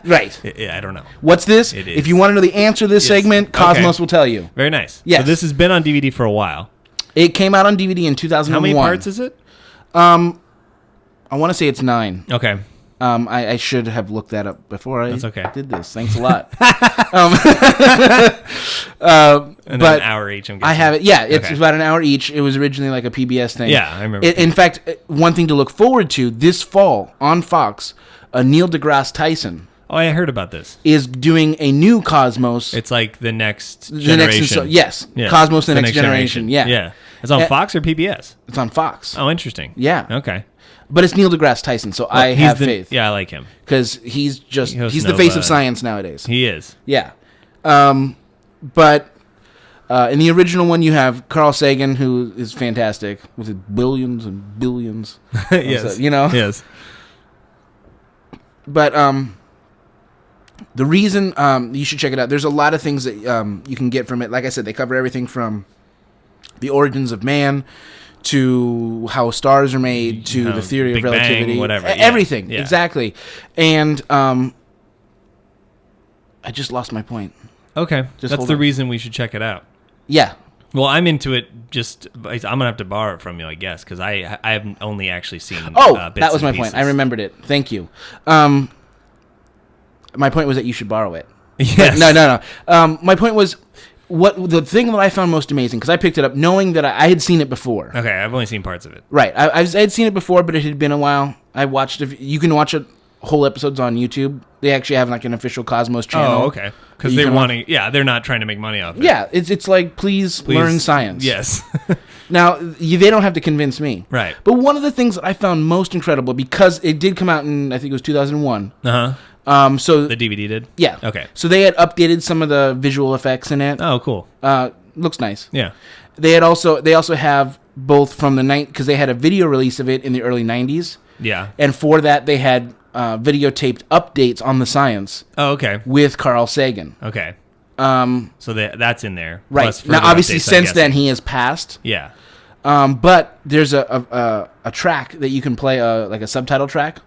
Right. Yeah. I don't know. What's this? It is. If you want to know the answer to this segment, Cosmos will tell you. Very nice. Yes. So this has been on DVD for a while. It came out on DVD in 2001. How many parts is it? I want to say it's 9. Okay. I should have looked that up before I did this. Thanks a lot. And then an hour each. I have it. Yeah, it's about an hour each. It was originally like a PBS thing. Yeah, I remember. In fact, one thing to look forward to this fall on Fox, Neil deGrasse Tyson. Oh, I heard about this. Is doing a new Cosmos. It's like the next generation. Yes. Cosmos the next generation. Yeah. Yeah. It's on Fox or PBS? It's on Fox. Oh, interesting. Yeah. Okay. But it's Neil deGrasse Tyson, so I have faith. Yeah, I like him. Because he's the face of science nowadays. He is. Yeah. But In the original one, you have Carl Sagan, who is fantastic with his billions and billions. Yes. Yes. But the reason you should check it out, there's a lot of things that you can get from it. Like I said, they cover everything from the origins of man to how stars are made to the theory of relativity. Bang, whatever. Everything. Yeah. Exactly. And I just lost my point. Okay. That's the reason we should check it out. Yeah. Well, I'm into it. I'm gonna have to borrow it from you, I guess, because I have only actually seen. That was my point. I remembered it. Thank you. My point was that you should borrow it. Yes. No. My point was the thing that I found most amazing, because I picked it up knowing that I had seen it before. Okay, I've only seen parts of it. Right. I had seen it before, but it had been a while. I watched it. You can watch it. Whole episodes on YouTube. They actually have like an official Cosmos channel. Oh, okay. Because they're not trying to make money off it. Yeah, it's like, please learn science. Yes. Now, they don't have to convince me. Right. But one of the things that I found most incredible, because it did come out in, I think it was 2001. Uh-huh. So the DVD did? Yeah. Okay. So they had updated some of the visual effects in it. Oh, cool. Looks nice. Yeah. They also have both from the night, because they had a video release of it in the early 90s. Yeah. And for that, they had videotaped updates on the science. Oh, okay. With Carl Sagan. Okay. So that's in there. Right. Plus now, obviously, since then, he has passed. Yeah. But there's a track that you can play, like a subtitle track,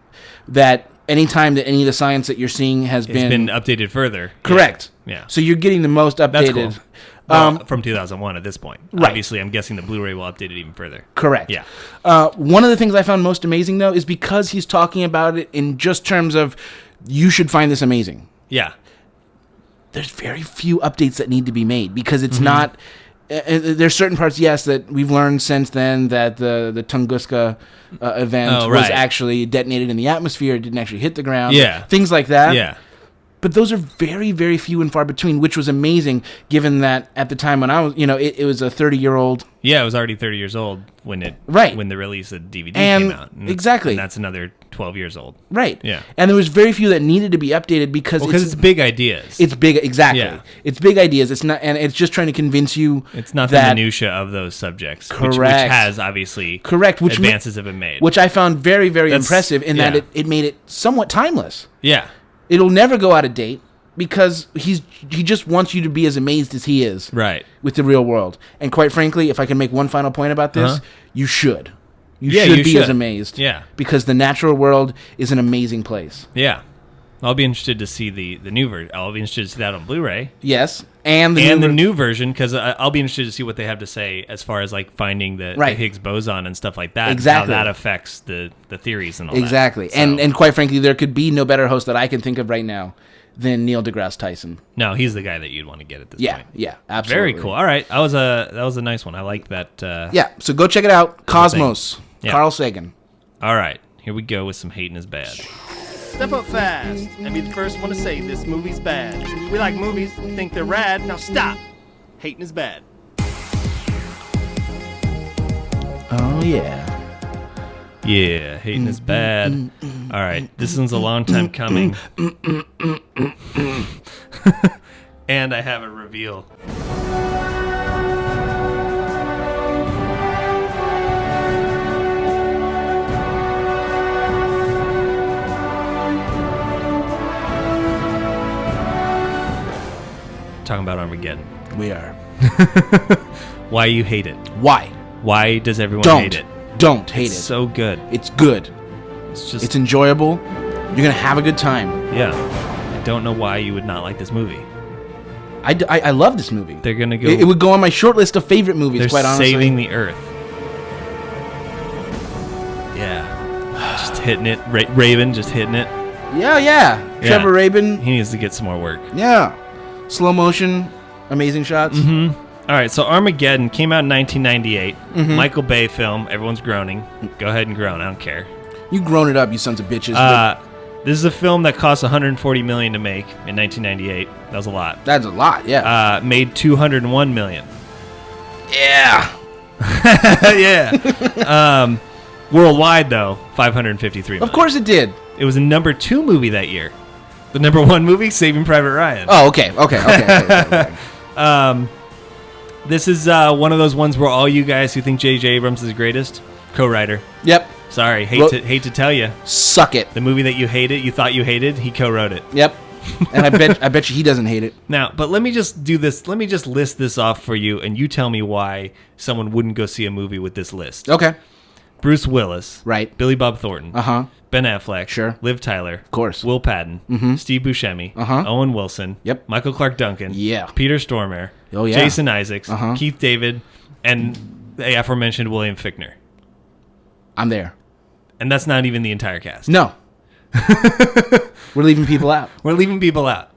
that anytime that any of the science that you're seeing has been updated further. Correct. Yeah. So you're getting the most updated. That's cool. From 2001 at this point. Right. Obviously, I'm guessing the Blu-ray will update it even further. Correct. Yeah. One of the things I found most amazing, though, is because he's talking about it in just terms of, you should find this amazing. Yeah. There's very few updates that need to be made, because it's not... there's certain parts, yes, that we've learned since then that the Tunguska event was actually detonated in the atmosphere. It didn't actually hit the ground. Yeah. Things like that. Yeah. But those are very, very few and far between, which was amazing, given that at the time when I was, it was a 30-year-old. Yeah, it was already 30 years old when the release of DVD came out. Exactly. And that's another 12 years old. Right. Yeah. And there was very few that needed to be updated because it's big ideas. It's big, exactly. Yeah. It's big ideas. It's not, and it's just trying to convince you. It's not the minutia of those subjects. Correct. Which has obviously advances have been made. Which I found very, very impressive in that it made it somewhat timeless. Yeah. It'll never go out of date, because he just wants you to be as amazed as he is. Right. With the real world. And quite frankly, if I can make one final point about this, you should. You should be as amazed. Yeah. Because the natural world is an amazing place. Yeah. I'll be interested to see the new version. I'll be interested to see that on Blu-ray. Yes. And the new version, because I'll be interested to see what they have to say as far as like finding the Higgs boson and stuff like that. Exactly. How that affects the theories and all exactly. that. Exactly. And quite frankly, there could be no better host that I can think of right now than Neil deGrasse Tyson. No, he's the guy that you'd want to get at this point. Yeah, absolutely. Very cool. All right, that was a nice one. I like that. So go check it out. Cosmos, Carl Sagan. All right, here we go with some Hatin is bad. Step up fast and be the first one to say this movie's bad. We like movies, think they're rad. Now stop. Hatin is bad. Oh yeah. Yeah, Hatin is bad. All right, this one's a long time coming. And I have a reveal. Talking about Armageddon. We are. Why you hate it? Why? Why does everyone hate it? Don't hate it. It's so good. It's good. It's enjoyable. You're gonna have a good time. Yeah. I don't know why you would not like this movie. I love this movie. They're gonna go. It would go on my short list of favorite movies. They're quite honestly. saving the Earth. Yeah. Just hitting it. Raven just hitting it. Yeah. Trevor Rabin. He needs to get some more work. Yeah. Slow motion, amazing shots. Mm-hmm. All right, so Armageddon came out in 1998. Mm-hmm. Michael Bay film. Everyone's groaning. Go ahead and groan. I don't care. You grown it up, you sons of bitches. This is a film that cost $140 million to make in 1998. That was a lot. That's a lot, yeah. Made $201 million. Yeah. Yeah. Worldwide, though, $553 million. Of course it did. It was a number 2 movie that year. The number 1 movie, Saving Private Ryan. Oh, okay. This is one of those ones where all you guys who think J.J. Abrams is the greatest, co-writer. Yep. Sorry, hate to tell you. Suck it. The movie that you thought you hated, he co-wrote it. Yep. And I bet you he doesn't hate it. Now, but let me just do this. Let me just list this off for you, and you tell me why someone wouldn't go see a movie with this list. Okay. Bruce Willis. Right. Billy Bob Thornton. Uh-huh. Ben Affleck. Sure. Liv Tyler. Of course. Will Patton. Mm-hmm. Steve Buscemi. Uh-huh. Owen Wilson. Yep. Michael Clark Duncan. Yeah. Peter Stormare. Oh, yeah. Jason Isaacs. Uh-huh. Keith David. And the aforementioned William Fichtner. I'm there. And that's not even the entire cast. No. We're leaving people out. We're leaving people out.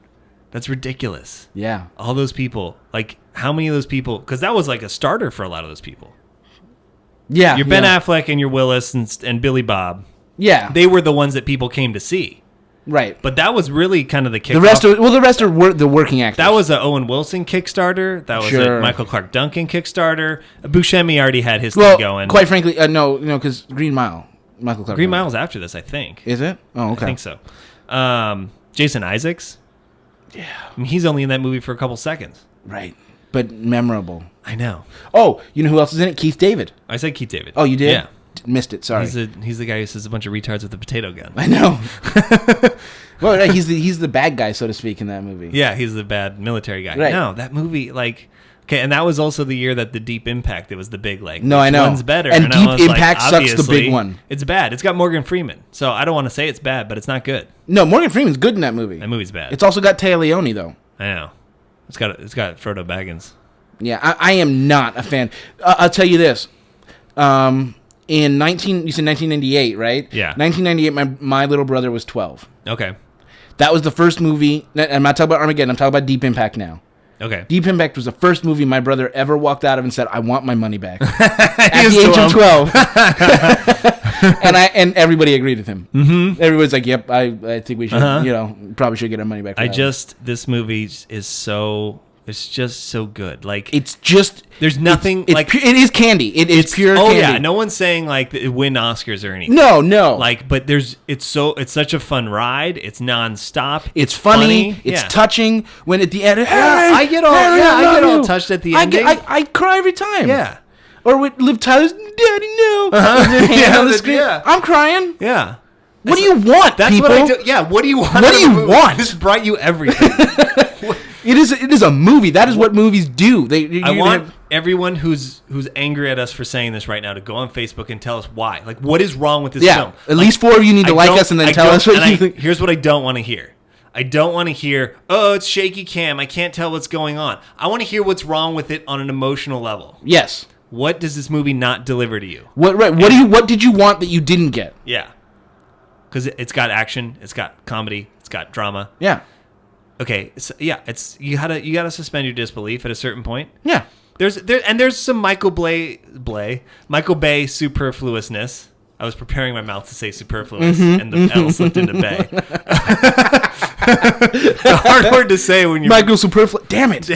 That's ridiculous. Yeah. All those people. Like, how many of those people? Because that was like a starter for a lot of those people. Yeah. Your Ben Affleck and your Willis and Billy Bob. Yeah. They were the ones that people came to see. Right. But that was really kind of the kickoff. The rest are the working actors. That was a Owen Wilson Kickstarter. That was a Michael Clark Duncan Kickstarter. Buscemi already had his thing going. Quite frankly, no, because Green Mile. Michael Clark. Green Mile's after this, I think. Is it? Oh, okay. I think so. Jason Isaacs. Yeah. I mean, he's only in that movie for a couple seconds. Right. But memorable. I know. Oh, you know who else is in it? Keith David. I said Keith David. Oh, you did? Yeah. Missed it. Sorry. He's the guy who says a bunch of retards with a potato gun. I know. Well, right, he's the bad guy, so to speak, in that movie. Yeah, he's the bad military guy. Right. No, that movie, like... Okay, and that was also the year that the Deep Impact, it was the big, like, no, I know. one's better. And I was Deep Impact like, sucks the big one. It's bad. It's got Morgan Freeman. So I don't want to say it's bad, but it's not good. No, Morgan Freeman's good in that movie. That movie's bad. It's also got Taya Leone, though. I know. It's got Frodo Baggins. Yeah, I am not a fan. I'll tell you this. You said 1998, right? Yeah. 1998, my little brother was 12. Okay. That was the first movie. I'm not talking about Armageddon. I'm talking about Deep Impact now. Okay. Deep Impact was the first movie my brother ever walked out of and said, "I want my money back." At the age of 12. And everybody agreed with him. Mm-hmm. Everybody's like, "Yep, I think we should, probably should get our money back." This movie is so... It's just so good. Like, it's just... There's nothing... it is candy. It's pure candy. Oh, yeah. No one's saying, like, it win Oscars or anything. No. Like, but it's such a fun ride. It's nonstop. It's funny. It's touching. When at the end... I get all touched at the ending. I cry every time. Yeah. Or with Liv Tyler's Daddy No. On the screen. Yeah. I'm crying. Yeah. What do you want, That's people? what I do. Yeah, what do you want? What do you want? This brought you everything. It is a movie. That is what movies do. I want everyone who's angry at us for saying this right now to go on Facebook and tell us why. Like, what is wrong with this film? At least 4 of you need to like us and then tell us what you think. Here's what I don't want to hear. I don't want to hear, oh, it's shaky cam. I can't tell what's going on. I want to hear what's wrong with it on an emotional level. Yes. What does this movie not deliver to you? What did you want that you didn't get? Yeah. Because it's got action, it's got comedy, it's got drama. Yeah. Okay, so it's you gotta suspend your disbelief at a certain point. Yeah. There's some Michael Bay superfluousness. I was preparing my mouth to say superfluous, and the L slipped into Bay. It's a hard word to say when you're Michael Superfluous. Damn it.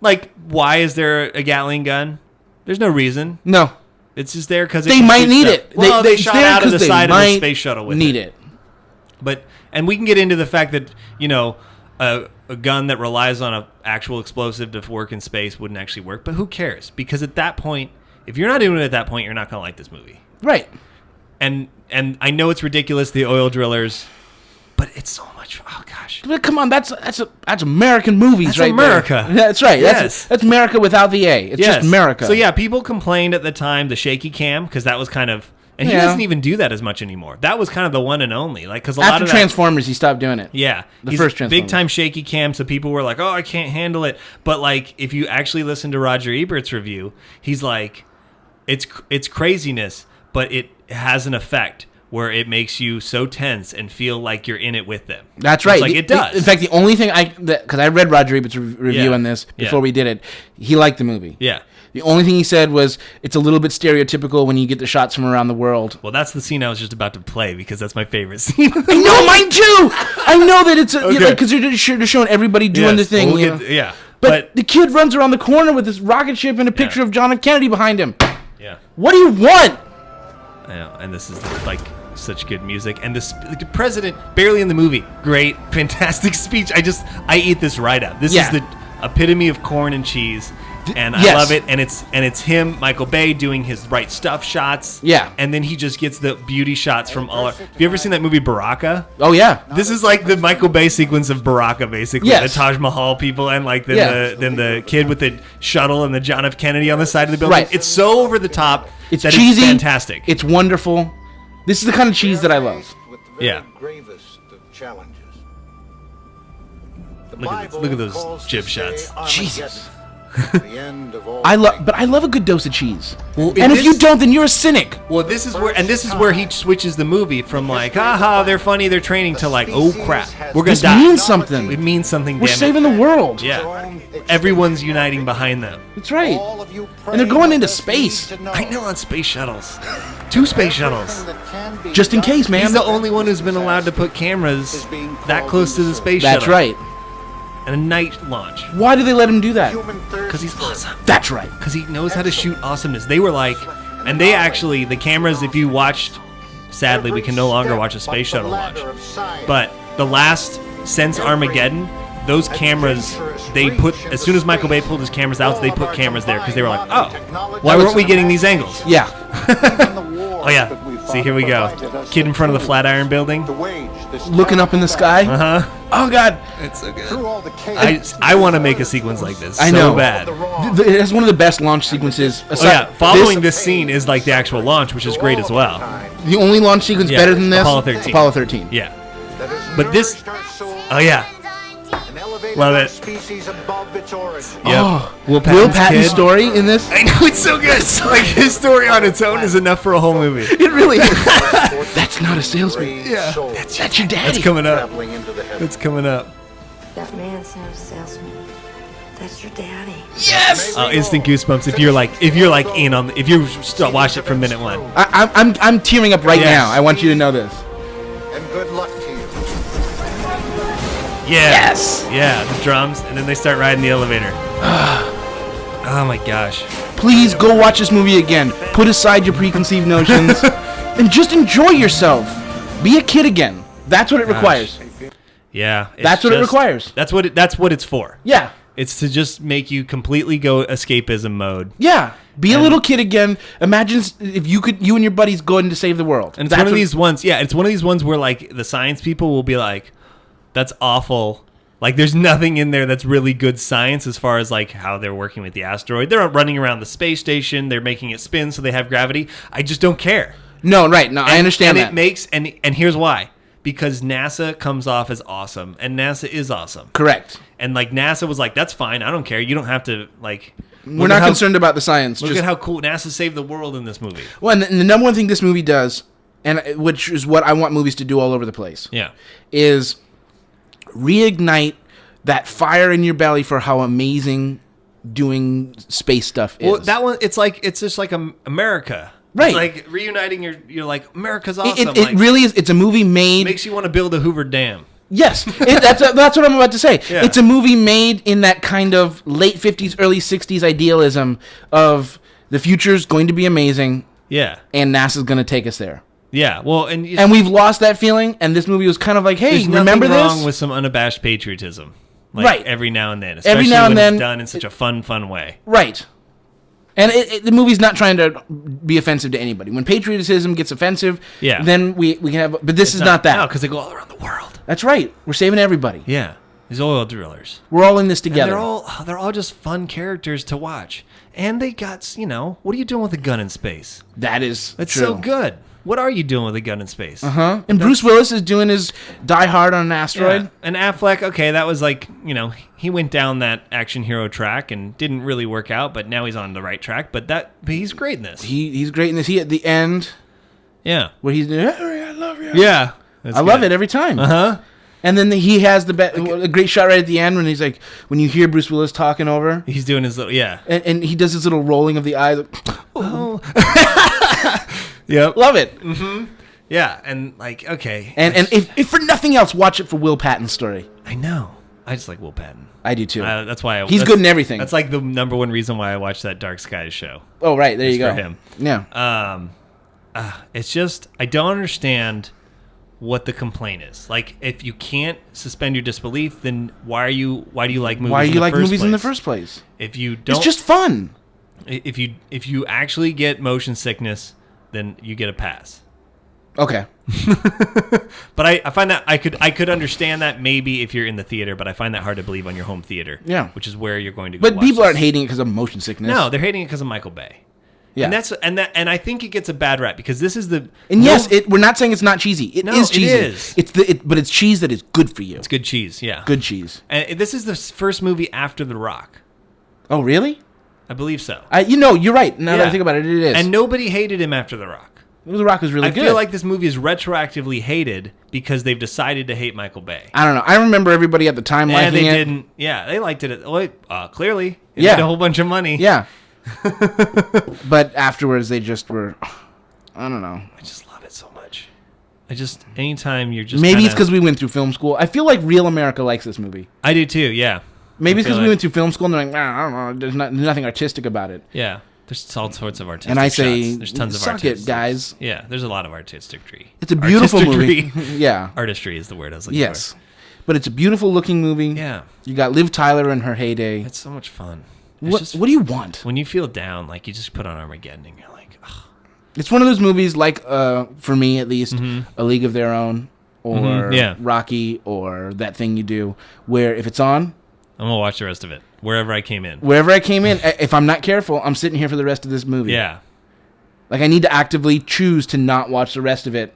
Like, why is there a Gatling gun? There's no reason. No. It's just there because they might need it. Well, they shot out of the side of the space shuttle with need it. And we can get into the fact that, a gun that relies on an actual explosive to work in space wouldn't actually work. But who cares? Because at that point, if you're not doing it at that point, you're not going to like this movie. Right. And I know it's ridiculous, the oil drillers, but it's so much. Oh gosh. But come on, that's American movies, that's right? America. There. That's right. Yes. That's America without the A. It's just America. So yeah, people complained at the time the shaky cam because that was kind of. And he doesn't even do that as much anymore. That was kind of the one and only. Like, because after Transformers, he stopped doing it. Yeah, the first Transformers. Big time shaky cam. So people were like, "Oh, I can't handle it." But like, if you actually listen to Roger Ebert's review, he's like, "It's craziness, but it has an effect where it makes you so tense and feel like you're in it with them." That's right. Like, it does. In fact, the only thing because I read Roger Ebert's review on this before we did it, he liked the movie. Yeah. The only thing he said was it's a little bit stereotypical when you get the shots from around the world. Well, that's the scene I was just about to play because that's my favorite scene. I know, mine too. I know that it's because they're showing everybody doing the thing. But the kid runs around the corner with this rocket ship and a picture of John F. Kennedy behind him. Yeah. What do you want? I know, and this is like such good music, and the president barely in the movie. Great, fantastic speech. I eat this right up. This is epitome of corn and cheese. And I Yes. love it, and it's him, Michael Bay, doing his right stuff shots. Yeah. And then he just gets the beauty shots from all. Have you ever seen that movie Baraka? Oh yeah. This is like the Michael Bay sequence of Baraka, basically. Yes. The Taj Mahal people, and like then Yeah. the kid with the shuttle and the John F. Kennedy on the side of the building. Right. It's so over the top. It's that cheesy. It's fantastic. It's wonderful. This is the kind of cheese that I love. With the very Yeah. gravest of challenges. The Look at those calls jib this shots. day Armageddon, Jesus. the end of all I things. love a good dose of cheese. Well, and if this- you don't, then you're a cynic. Well, this is where he switches the movie from like, haha, they're funny, they're training, to like, oh crap, we're gonna This die. means something. It means something. We're damn it. saving the world. Yeah, everyone's uniting behind them. That's right. All of you And they're going into praying what space. you need to know. I know, on space shuttles, 2 space shuttles. That can be Just in done. case, man. He's the only one who's been allowed to put cameras that close to the space That's shuttle. right. And a night launch. Why do they let him do that? Human thirst Because he's for awesome. That's right. Because he knows how to shoot awesomeness. They were like, and they actually, the cameras, if you watched, sadly, we can no longer watch a space shuttle launch. But the last, since Armageddon, those cameras, they put, as soon as Michael Bay pulled his cameras out, they put cameras there because they were like, oh, why weren't we getting these angles? Yeah. Oh, yeah. See, here we go. Kid in front of the Flatiron building. Looking up in the sky. Uh-huh. Oh God. It's so good. I want to make a sequence like this I so know. bad. It has one of the best launch sequences. Oh, yeah. Following this scene is like the actual launch, which is great as well. The only launch sequence Yeah, better than this. Apollo 13. Apollo 13. Yeah. But this... Oh, yeah. Love it. Yep. Oh, Will Patton's kid. story in this. I know, it's so good. Like, his story on its own is enough for a whole movie. It really is. That's not a salesman. Yeah. That's your daddy. That's coming up. It's coming up. That man's no salesman. That's your daddy. Yes. Instant goosebumps if you're like in on if you watch it from minute 1. I'm tearing up right Yeah. now. I want you to know this. And good luck to you. Yeah. Yes. Yeah, the drums, and then they start riding the elevator. Oh my gosh. Please go watch this movie again. Put aside your preconceived notions and just enjoy yourself. Be a kid again. That's what it requires. Yeah. it's That's what it just- requires. That's what it's for. Yeah. It's to just make you completely go escapism mode. Yeah. Be a little kid again. Imagine if you and your buddies go in to save the world. And it's one of these ones, yeah, it's one of these ones where like the science people will be like, that's awful. Like there's nothing in there that's really good science as far as like how they're working with the asteroid. They're running around the space station, they're making it spin so they have gravity. I just don't care. No, right. No, I understand and that. it makes and here's why. Because NASA comes off as awesome, and NASA is awesome. Correct. And like NASA was like, that's fine, I don't care. You don't have to like. We're not concerned about the science. Look at how cool NASA saved the world in this movie. Well, and the number one thing this movie does, and which is what I want movies to do all over the place, Yeah. is reignite that fire in your belly for how amazing doing space stuff is. Well, that one, it's just like America. Right. It's like reuniting you're like, America's awesome. It like, really is. It's a movie made. makes you want to build a Hoover Dam. Yes, that's what I'm about to say. Yeah. It's a movie made in that kind of late 50s, early 60s idealism of the future's going to be amazing Yeah. and NASA's going to take us there. Yeah. Well, and And we've lost that feeling, and this movie was kind of like, hey, there's remember nothing wrong this? with some unabashed patriotism. Like, Right. Every now and then. Every Especially now and when then, it's done in such a fun way. Right. And the movie's not trying to be offensive to anybody. When patriotism gets offensive, Yeah. then we can have... But this is not that. No, because they go all around the world. That's right. We're saving everybody. Yeah. These oil drillers. We're all in this And together. they're all just fun characters to watch. And they got, what are you doing with a gun in space? That is That's true. so good. What are you doing with a gun in space? Huh? And Bruce Willis is doing his Die Hard on an asteroid. Yeah. And Affleck, okay, that was like, he went down that action hero track and didn't really work out, but now he's on the right track. But he's great in this. He's great in this. He at the end Yeah. where he's doing, "Harry, I love you." Yeah. I love it every time. Uh-huh. And then he has a great shot right at the end when he's like, when you hear Bruce Willis talking over, He's doing his little, yeah. and he does his little rolling of the eyes. Oh. Yep. Love it. Yeah. And like, okay. And if for nothing else, watch it for Will Patton's story. I know. I just like Will Patton. I do too. That's why He's good in everything. That's like the number one reason why I watched that Dark Skies show. Oh, right. There you It's go. for him. Yeah. It's just I don't understand what the complaint is. Like, if you can't suspend your disbelief, then why do you like movies? Why do you like movies place? in the first place? If you don't, it's just fun. If you actually get motion sickness, then you get a pass. Okay. But I find that I could understand that maybe if you're in the theater, but I find that hard to believe on your home theater. Yeah. Which is where you're going to go. But watch people this. aren't hating it because of motion sickness. No, they're hating it because of Michael Bay. Yeah. And I think it gets a bad rap because this is the we're not saying it's not cheesy. It is cheesy. It is. But it's cheese that is good for you. It's good cheese, yeah. Good cheese. And this is the first movie after The Rock. Oh, really? I believe so. You're right. Now that I think about it, it is. And nobody hated him after The Rock. The Rock was really good. I feel like this movie is retroactively hated because they've decided to hate Michael Bay. I don't know. I remember everybody at the time liking they it. didn't. Yeah, they liked it. Clearly, it Yeah. made a whole bunch of money. Yeah. But afterwards, they just were. I don't know. I just love it so much. Anytime you're just maybe it's because we went through film school. I feel like real America likes this movie. I do too. Yeah. Maybe it's because we went through film school and they're like, I don't know. There's nothing artistic about it. Yeah. There's all sorts of artistic and I say, shots. There's tons of suck artists. it, guys. Yeah, there's a lot of artistry. It's a beautiful movie. Yeah. Artistry is the word I was looking Yes. for. But it's a beautiful looking movie. Yeah. You got Liv Tyler in her heyday. It's so much fun. What do you want? When you feel down, like you just put on Armageddon and you're like, ugh. It's one of those movies like, for me at least, A League of Their Own or Rocky or That Thing You Do, where if it's on, I'm going to watch the rest of it. Wherever I came in. If I'm not careful, I'm sitting here for the rest of this movie. Yeah. Like, I need to actively choose to not watch the rest of it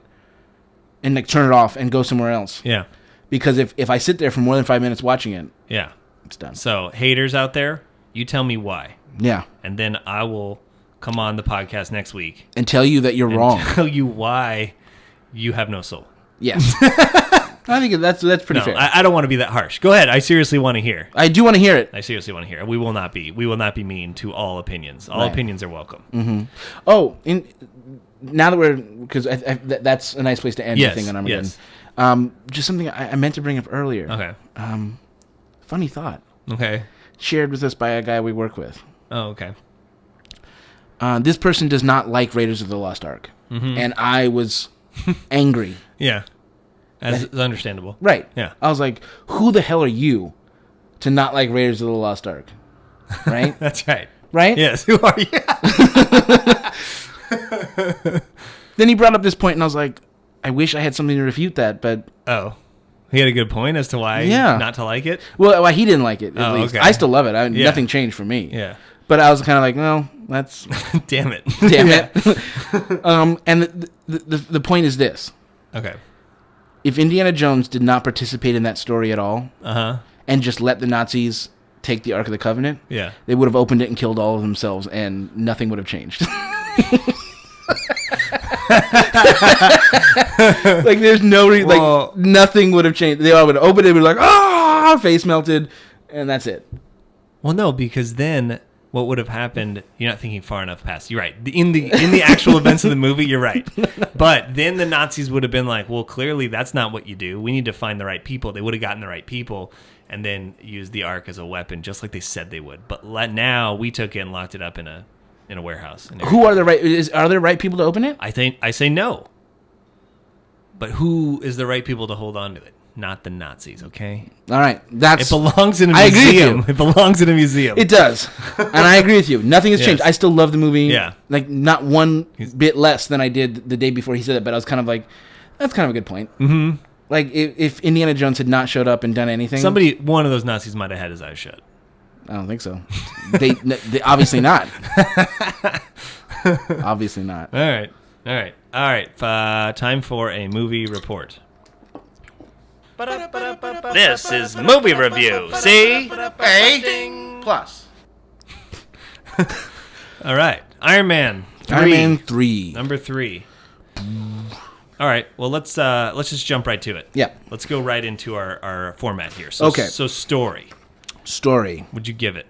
and, like, turn it off and go somewhere else. Yeah. Because if I sit there for more than 5 minutes watching it, yeah, it's done. So, haters out there, you tell me why. Yeah. And then I will come on the podcast next week. And tell you that you're wrong. Tell you why you have no soul. Yes. I think that's pretty fair. I don't want to be that harsh. Go ahead. I seriously want to hear. I do want to hear it. I seriously want to hear it. We will not be mean to all opinions. All opinions are welcome. Mm-hmm. Oh, now that because that's a nice place to end the thing on Armageddon. Yes. Just something I meant to bring up earlier. Okay. Funny thought. Okay. Shared with us by a guy we work with. Oh, okay. This person does not like Raiders of the Lost Ark, and I was angry. Yeah. As is understandable. Right. Yeah. I was like, who the hell are you to not like Raiders of the Lost Ark? Right? That's right. Right? Yes. Who are you? Then he brought up this point, and I was like, I wish I had something to refute that, but... Oh. He had a good point as to why not to like it? Well, why he didn't like it, at least. Okay. I still love it. Nothing changed for me. Yeah. But I was kind of like, no, that's... Damn it. Damn it. And the point is this. Okay. If Indiana Jones did not participate in that story at all, and just let the Nazis take the Ark of the Covenant, they would have opened it and killed all of themselves, and nothing would have changed. Like, there's no reason, nothing would have changed. They all would have opened it and be like, face melted, and that's it. Well, no, because then what would have happened? You're not thinking far enough past. You're right. In the actual events of the movie, you're right. But then the Nazis would have been like, well, clearly that's not what you do. We need to find the right people. They would have gotten the right people and then used the Ark as a weapon, just like they said they would. But now we took it and locked it up in a warehouse. Who are the right? Are there right people to open it? I say no. But who is the right people to hold on to it? Not the Nazis, okay? All right. It belongs in a museum. I agree with you. It belongs in a museum. It does. And I agree with you. Nothing has changed. I still love the movie. Yeah. Like, not one bit less than I did the day before he said it, but I was kind of like, that's kind of a good point. Mm-hmm. Like, if Indiana Jones had not showed up and done anything... One of those Nazis might have had his eyes shut. I don't think so. They obviously not. Obviously not. All right. Time for a movie report. This is movie review. See? A plus. All right. Iron Man 3. Iron Man 3. Number 3. All right. Well, let's just jump right to it. Yeah. Let's go right into our format here. So, okay. So story. Would you give it?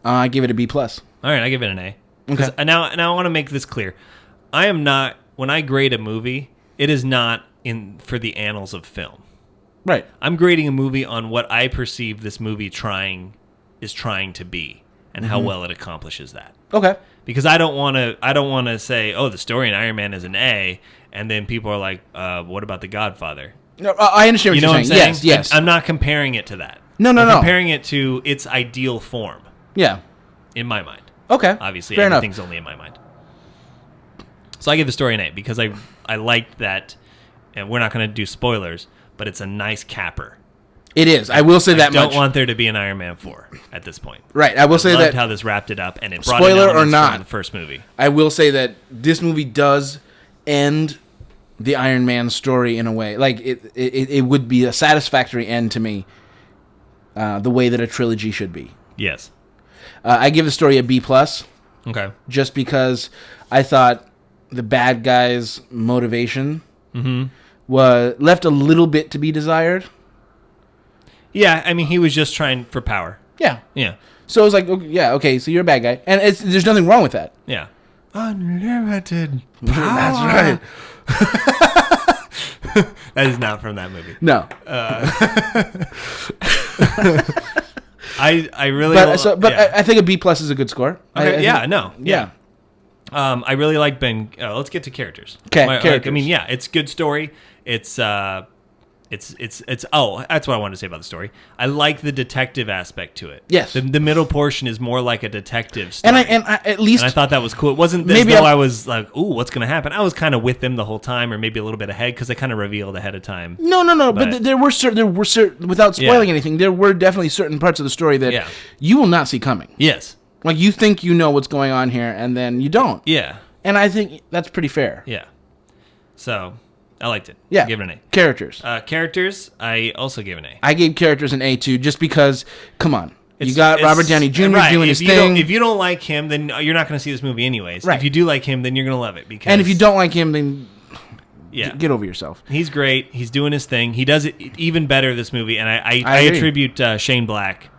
I give it a B plus. All right. I give it an A. Okay. Now I want to make this clear. I am not, when I grade a movie, it is not for the annals of film. Right. I'm grading a movie on what I perceive this movie is trying to be. and how well it accomplishes that. Okay. Because I don't want to say, oh, the story in Iron Man is an A, and then people are like, what about The Godfather? No, I understand what You know you're what I'm saying. saying? Yes. I'm not comparing it to that. No. I'm comparing it to its ideal form. Yeah. In my mind. Okay. Obviously, fair everything's enough. only in my mind. So I give the story an A because I liked that, and we're not going to do spoilers, but it's a nice capper. It is. I will say that much. I don't want there to be an Iron Man 4 at this point. Right. I will say loved that how this wrapped it up, and it brought spoiler in or elements not, from the first movie. I will say that this movie does end the Iron Man story in a way. Like, it would be a satisfactory end to me, the way that a trilogy should be. Yes. I give the story a B+. Okay. Just because I thought the bad guy's motivation was left a little bit to be desired. Yeah, I mean, he was just trying for power. Yeah. Yeah. So it was like, okay, so you're a bad guy. And there's nothing wrong with that. Yeah. Unlimited power. That's right. That is not from that movie. No. I really... I think a B+ is a good score. Okay, Yeah. I really like Ben... let's get to characters. Okay, characters. I mean, yeah, it's a good story. It's that's what I wanted to say about the story. I like the detective aspect to it. Yes. The middle portion is more like a detective story. And I at least... And I thought that was cool. It wasn't maybe as though I was like, ooh, what's going to happen? I was kind of with them the whole time, or maybe a little bit ahead, because they kind of revealed ahead of time. No. But there were certain, without spoiling anything, there were definitely certain parts of the story that you will not see coming. Yes. Like, you think you know what's going on here, and then you don't. Yeah. And I think that's pretty fair. Yeah. So... I liked it. Yeah. Give it an A. Characters. Characters, I also gave an A. I gave characters an A too, just because, come on. You got Robert Downey Jr. doing his thing. If you don't like him, then you're not going to see this movie anyways. Right. If you do like him, then you're going to love it. Because and if you don't like him, then get over yourself. He's great. He's doing his thing. He does it even better, this movie. And I attribute Shane Black,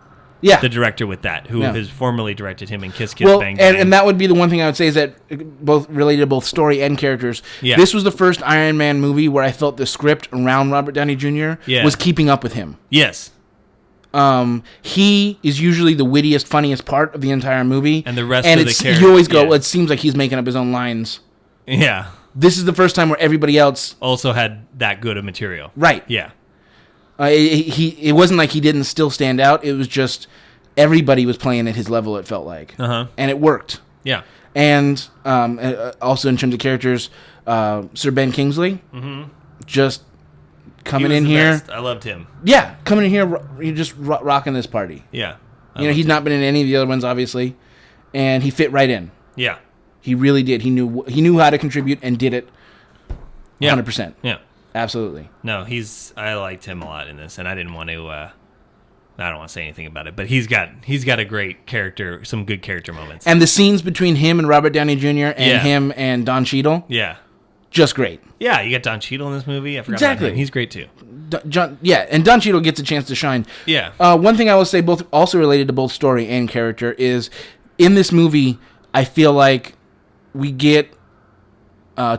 the director, with that, who has formerly directed him in Kiss Kiss Bang Bang. And that would be the one thing I would say is that both related to both story and characters. Yeah. This was the first Iron Man movie where I felt the script around Robert Downey Jr. Was keeping up with him. Yes. He is usually the wittiest, funniest part of the entire movie. And the rest of the characters. You always go, well, it seems like he's making up his own lines. Yeah. This is the first time where everybody else... also had that good of material. Right. Yeah. It wasn't like he didn't still stand out. It was just everybody was playing at his level, it felt like. Uh-huh. And it worked. Yeah. And also in terms of characters, Sir Ben Kingsley, just coming in here. Best. I loved him. Yeah, coming in here, you're just rocking this party. Yeah. He's not been in any of the other ones, obviously. And he fit right in. Yeah. He really did. He knew how to contribute and did it 100%. Yeah. Absolutely. No, I liked him a lot in this, and I didn't want to. I don't want to say anything about it, but he's got a great character, some good character moments, and the scenes between him and Robert Downey Jr. and him and Don Cheadle, just great. Yeah, you got Don Cheadle in this movie. I forgot exactly. about him. He's great too. And Don Cheadle gets a chance to shine. Yeah. One thing I will say, both also related to both story and character, is in this movie, I feel like we get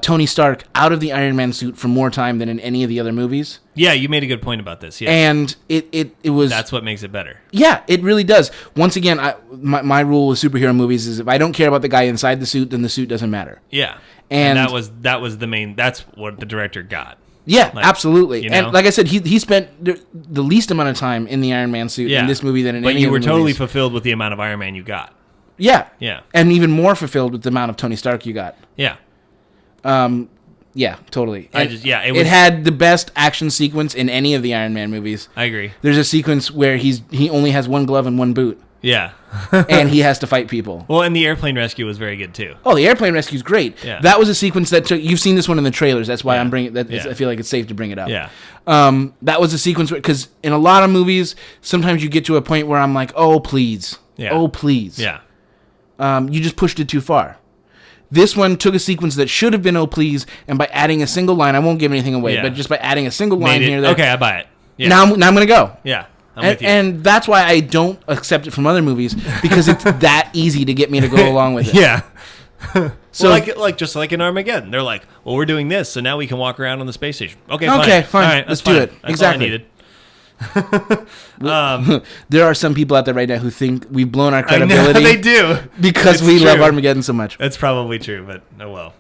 Tony Stark out of the Iron Man suit for more time than in any of the other movies. Yeah, you made a good point about this. Yeah, and it was... That's what makes it better. Yeah, it really does. Once again, my rule with superhero movies is if I don't care about the guy inside the suit, then the suit doesn't matter. Yeah, and that was the main... That's what the director got. Yeah, absolutely. You know? And like I said, he spent the least amount of time in the Iron Man suit in this movie than in any of the movies. But you were totally fulfilled with the amount of Iron Man you got. Yeah. Yeah. And even more fulfilled with the amount of Tony Stark you got. Yeah. Yeah, totally. It had the best action sequence in any of the Iron Man movies. I agree. There's a sequence where he only has one glove and one boot. Yeah. And he has to fight people. Well, and the airplane rescue was very good too. Oh, the airplane rescue is great. Yeah. That was a sequence that took... You've seen this one in the trailers. That's why I'm bringing... I feel like it's safe to bring it up. Yeah. That was a sequence because in a lot of movies, sometimes you get to a point where I'm like, oh, please. Yeah. Oh, please. Yeah. You just pushed it too far. This one took a sequence that should have been oh please, and by adding a single line, I won't give anything away, but just by adding a single line here, okay, I buy it. Yeah. Now I'm going to go. Yeah, I'm with you. And that's why I don't accept it from other movies, because it's that easy to get me to go along with it. Yeah. So like just like in Armageddon, they're like, well, we're doing this, so now we can walk around on the space station. Okay, fine. All right, Let's do it. That's exactly. all I needed. There are some people out there right now who think we've blown our credibility. I know, they do. Because It's we love true. Armageddon so much. That's probably true, but oh well.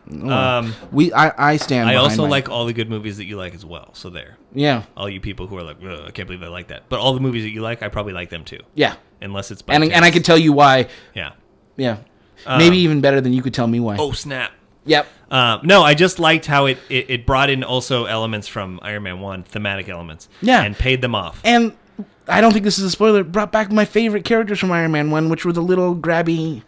I stand I behind also mine. like all the good movies that you like as well. So there. Yeah. All you people who are like, "Ugh, I can't believe I like that. But all the movies that you like, I probably like them too. Yeah. Unless it's by And I chance. can tell you why. Yeah. Yeah. Maybe even better than you could tell me why. Oh, snap. Yep. No, I just liked how it brought in also elements from Iron Man 1, thematic elements. Yeah. And paid them off. And I don't think this is a spoiler. It brought back my favorite characters from Iron Man 1, which were the little grabby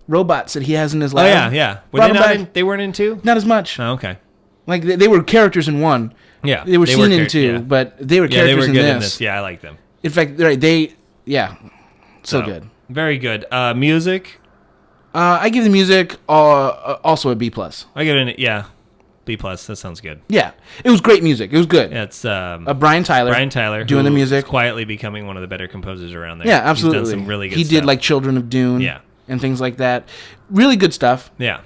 robots that he has in his Oh, lab. yeah. Were Brought they them not back. in, they weren't in 2? Not as much. Oh, okay. Like, they were characters in 1. Yeah. They were seen in 2, yeah. but they were Yeah, they characters were good in in this. this. Yeah, I like them. In fact, right, so good. Very good. Music, I give the music also a B+. I give it an, B+. That sounds good. Yeah. It was great music. It was good. Yeah, it's Brian Tyler. who doing the music. is quietly becoming one of the better composers around there. Yeah, absolutely. He's done some really good He stuff. did like Children of Dune. Yeah. And things like that. Really good stuff. Yeah.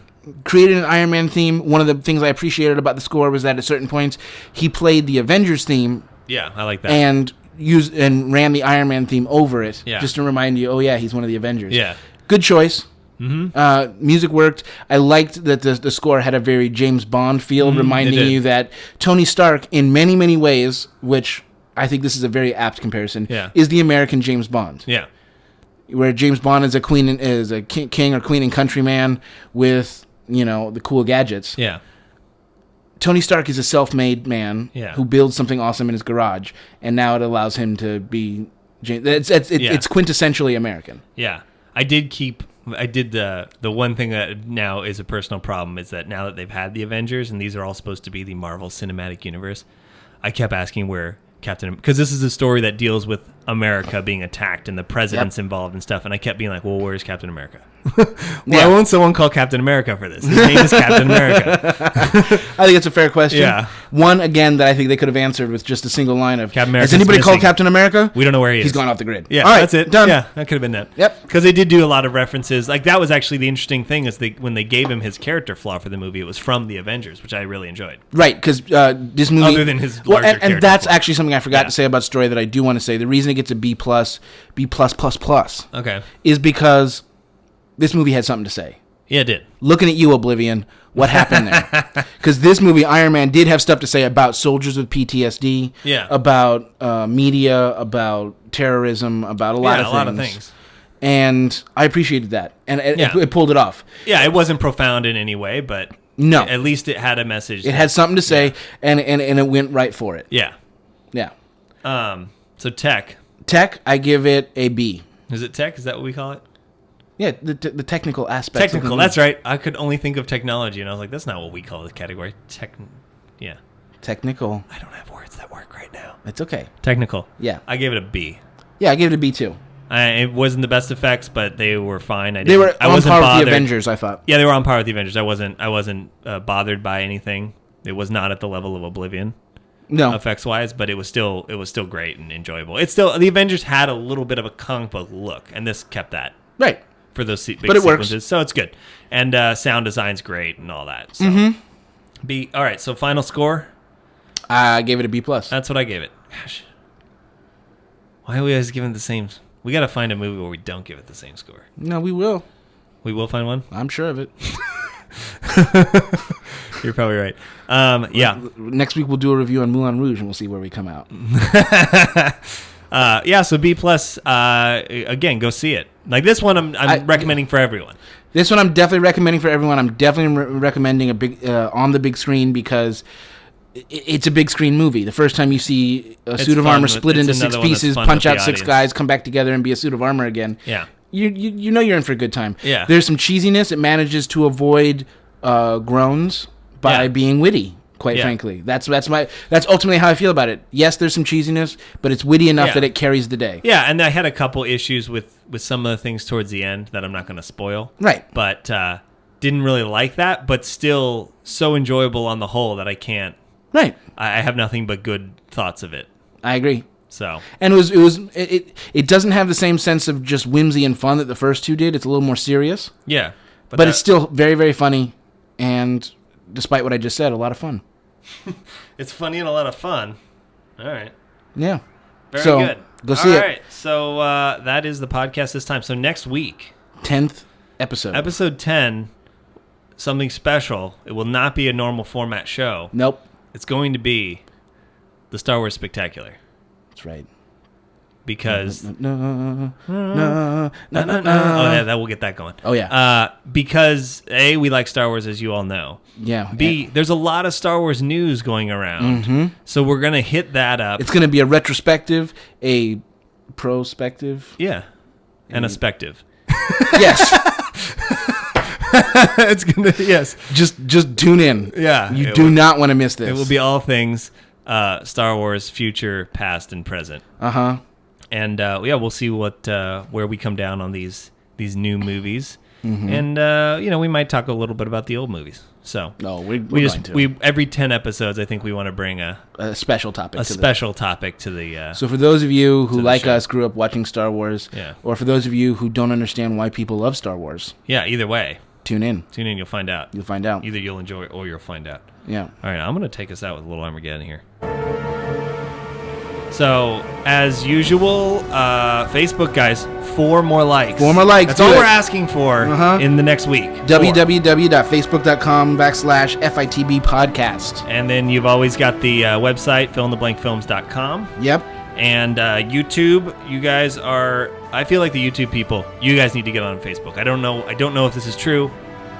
Created an Iron Man theme. One of the things I appreciated about the score was that at certain points he played the Avengers theme Yeah, I like that. and ran the Iron Man theme over it, Yeah. just to remind you, oh yeah, he's one of the Avengers. Yeah. Good choice. Mm-hmm. Music worked. I liked that the score had a very James Bond feel, reminding did. you that Tony Stark, in many, many ways, which I think this is a very apt comparison, Yeah. is the American James Bond. Yeah. Where James Bond is a king or queen and countryman with, the cool gadgets. Yeah. Tony Stark is a self-made man Yeah. who builds something awesome in his garage, and now it allows him to be. It's quintessentially American. Yeah. I did the one thing that now is a personal problem is that now that they've had the Avengers and these are all supposed to be the Marvel Cinematic Universe, I kept asking where because this is a story that deals with America being attacked and the president's involved and stuff, and I kept being like, well, where's Captain America? Why won't someone call Captain America for this? His name is Captain America. I think it's a fair question. Yeah. One, again, that I think they could have answered with just a single line of, Captain America's has anybody called missing. Captain America? We don't know where he is. He's gone off the grid. Yeah, All right, that's it. Done. Yeah, that could have been that. Yep. Because they did do a lot of references. Like, that was actually the interesting thing is when they gave him his character flaw for the movie, it was from the Avengers, which I really enjoyed. Right, because this movie... Other than his larger and character that's flaw. actually something I forgot to say about Story that I do want to say. The reason it gets a B+, Okay. is because this movie had something to say. Yeah, it did. Looking at you, Oblivion, what happened there? Because this movie, Iron Man, did have stuff to say about soldiers with PTSD, Yeah. about media, about terrorism, about a lot of things. And I appreciated that. And it pulled it off. Yeah, it wasn't profound in any way, but No. at least it had a message. It had something to say, and it went right for it. Yeah. Yeah. So tech. Tech, I give it a B. Is it tech? Is that what we call it? Yeah, the technical aspects. Technical. That's right. I could only think of technology, and I was like, that's not what we call this category. Yeah. Technical. I don't have words that work right now. It's okay. Technical. Yeah. I gave it a B. Yeah, I gave it a B too. It wasn't the best effects, but they were fine. They were I on wasn't par bothered. with the Avengers, I thought. Yeah, they were on par with the Avengers. I wasn't bothered by anything. It was not at the level of Oblivion. No. Effects wise, but it was still great and enjoyable. It's still the Avengers had a little bit of a comic book look, and this kept that Right. for those big But it works. sequences. So it's good, and sound design's great and all that. So B. All right. So final score. I gave it a B+. That's what I gave it. Gosh, why are we always giving the same? We got to find a movie where we don't give it the same score. No, we will. We will find one. I'm sure of it. You're probably right. Yeah. Next week we'll do a review on Moulin Rouge and we'll see where we come out. Yeah. So B+. Again, go see it. Like this one, I'm recommending for everyone. This one I'm definitely recommending for everyone. I'm definitely recommending a big on the big screen because it's a big screen movie. The first time you see a suit of fun. armor split It's into 6 another one that's pieces, fun punch with out the 6 audience. guys, come back together and be a suit of armor again. Yeah. You know you're in for a good time. Yeah. There's some cheesiness. It manages to avoid groans by being witty. Quite frankly, that's ultimately how I feel about it. Yes, there's some cheesiness, but it's witty enough that it carries the day. Yeah, and I had a couple issues with some of the things towards the end that I'm not going to spoil. Right. But didn't really like that, but still so enjoyable on the whole that I can't. Right. I have nothing but good thoughts of it. I agree. So. And it doesn't have the same sense of just whimsy and fun that the first two did. It's a little more serious. Yeah. But it's still very, very funny, and despite what I just said, a lot of fun. It's funny and a lot of fun. All right. Yeah. Very So, good. go see All it. right. So that is the podcast this time. So next week, 10th episode. episode 10, something special. It will not be a normal format show. Nope. It's going to be the Star Wars Spectacular. That's right. Because No. oh yeah, that we'll get that going. Oh, yeah. Because A, we like Star Wars, as you all know. Yeah. B, there's a lot of Star Wars news going around, so we're gonna hit that up. It's going to be a retrospective, a prospective. Yeah, and a spective. Yes. It's gonna Just tune in. Yeah, You do not want to miss this. It will be all things Star Wars, future, past, and present. Uh-huh. And we'll see what where we come down on these new movies, and we might talk a little bit about the old movies. So No, we're we going to. every 10 episodes, I think we want to bring a special topic. topic to the. So for those of you who, like show. us, grew up watching Star Wars, Yeah. or for those of you who don't understand why people love Star Wars, Yeah, either way, tune in. you'll find out. You'll find out. Either you'll enjoy it or you'll find out. Yeah. All right, I'm going to take us out with a little Armageddon here. So, as usual, Facebook, guys, 4 more likes. 4 more likes. That's Do all it. we're asking for in the next week. 4. www.facebook.com/FITB Podcast. And then you've always got the website, fillинtheblankfilms.com. Yep. And YouTube, you guys are... I feel like the YouTube people, you guys need to get on Facebook. I don't know if this is true.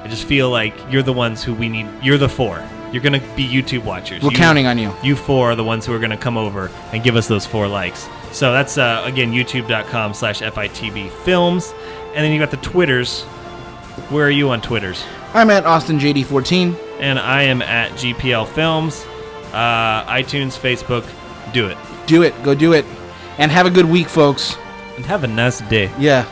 I just feel like you're the ones who we need... You're the 4. You're going to be YouTube watchers. We're counting on you. You 4 are the ones who are going to come over and give us those 4 likes. So that's, again, youtube.com/FITB Films. And then you got the Twitters. Where are you on Twitters? I'm at AustinJD14. And I am at GPL Films. iTunes, Facebook, do it. Do it. Go do it. And have a good week, folks. And have a nice day. Yeah.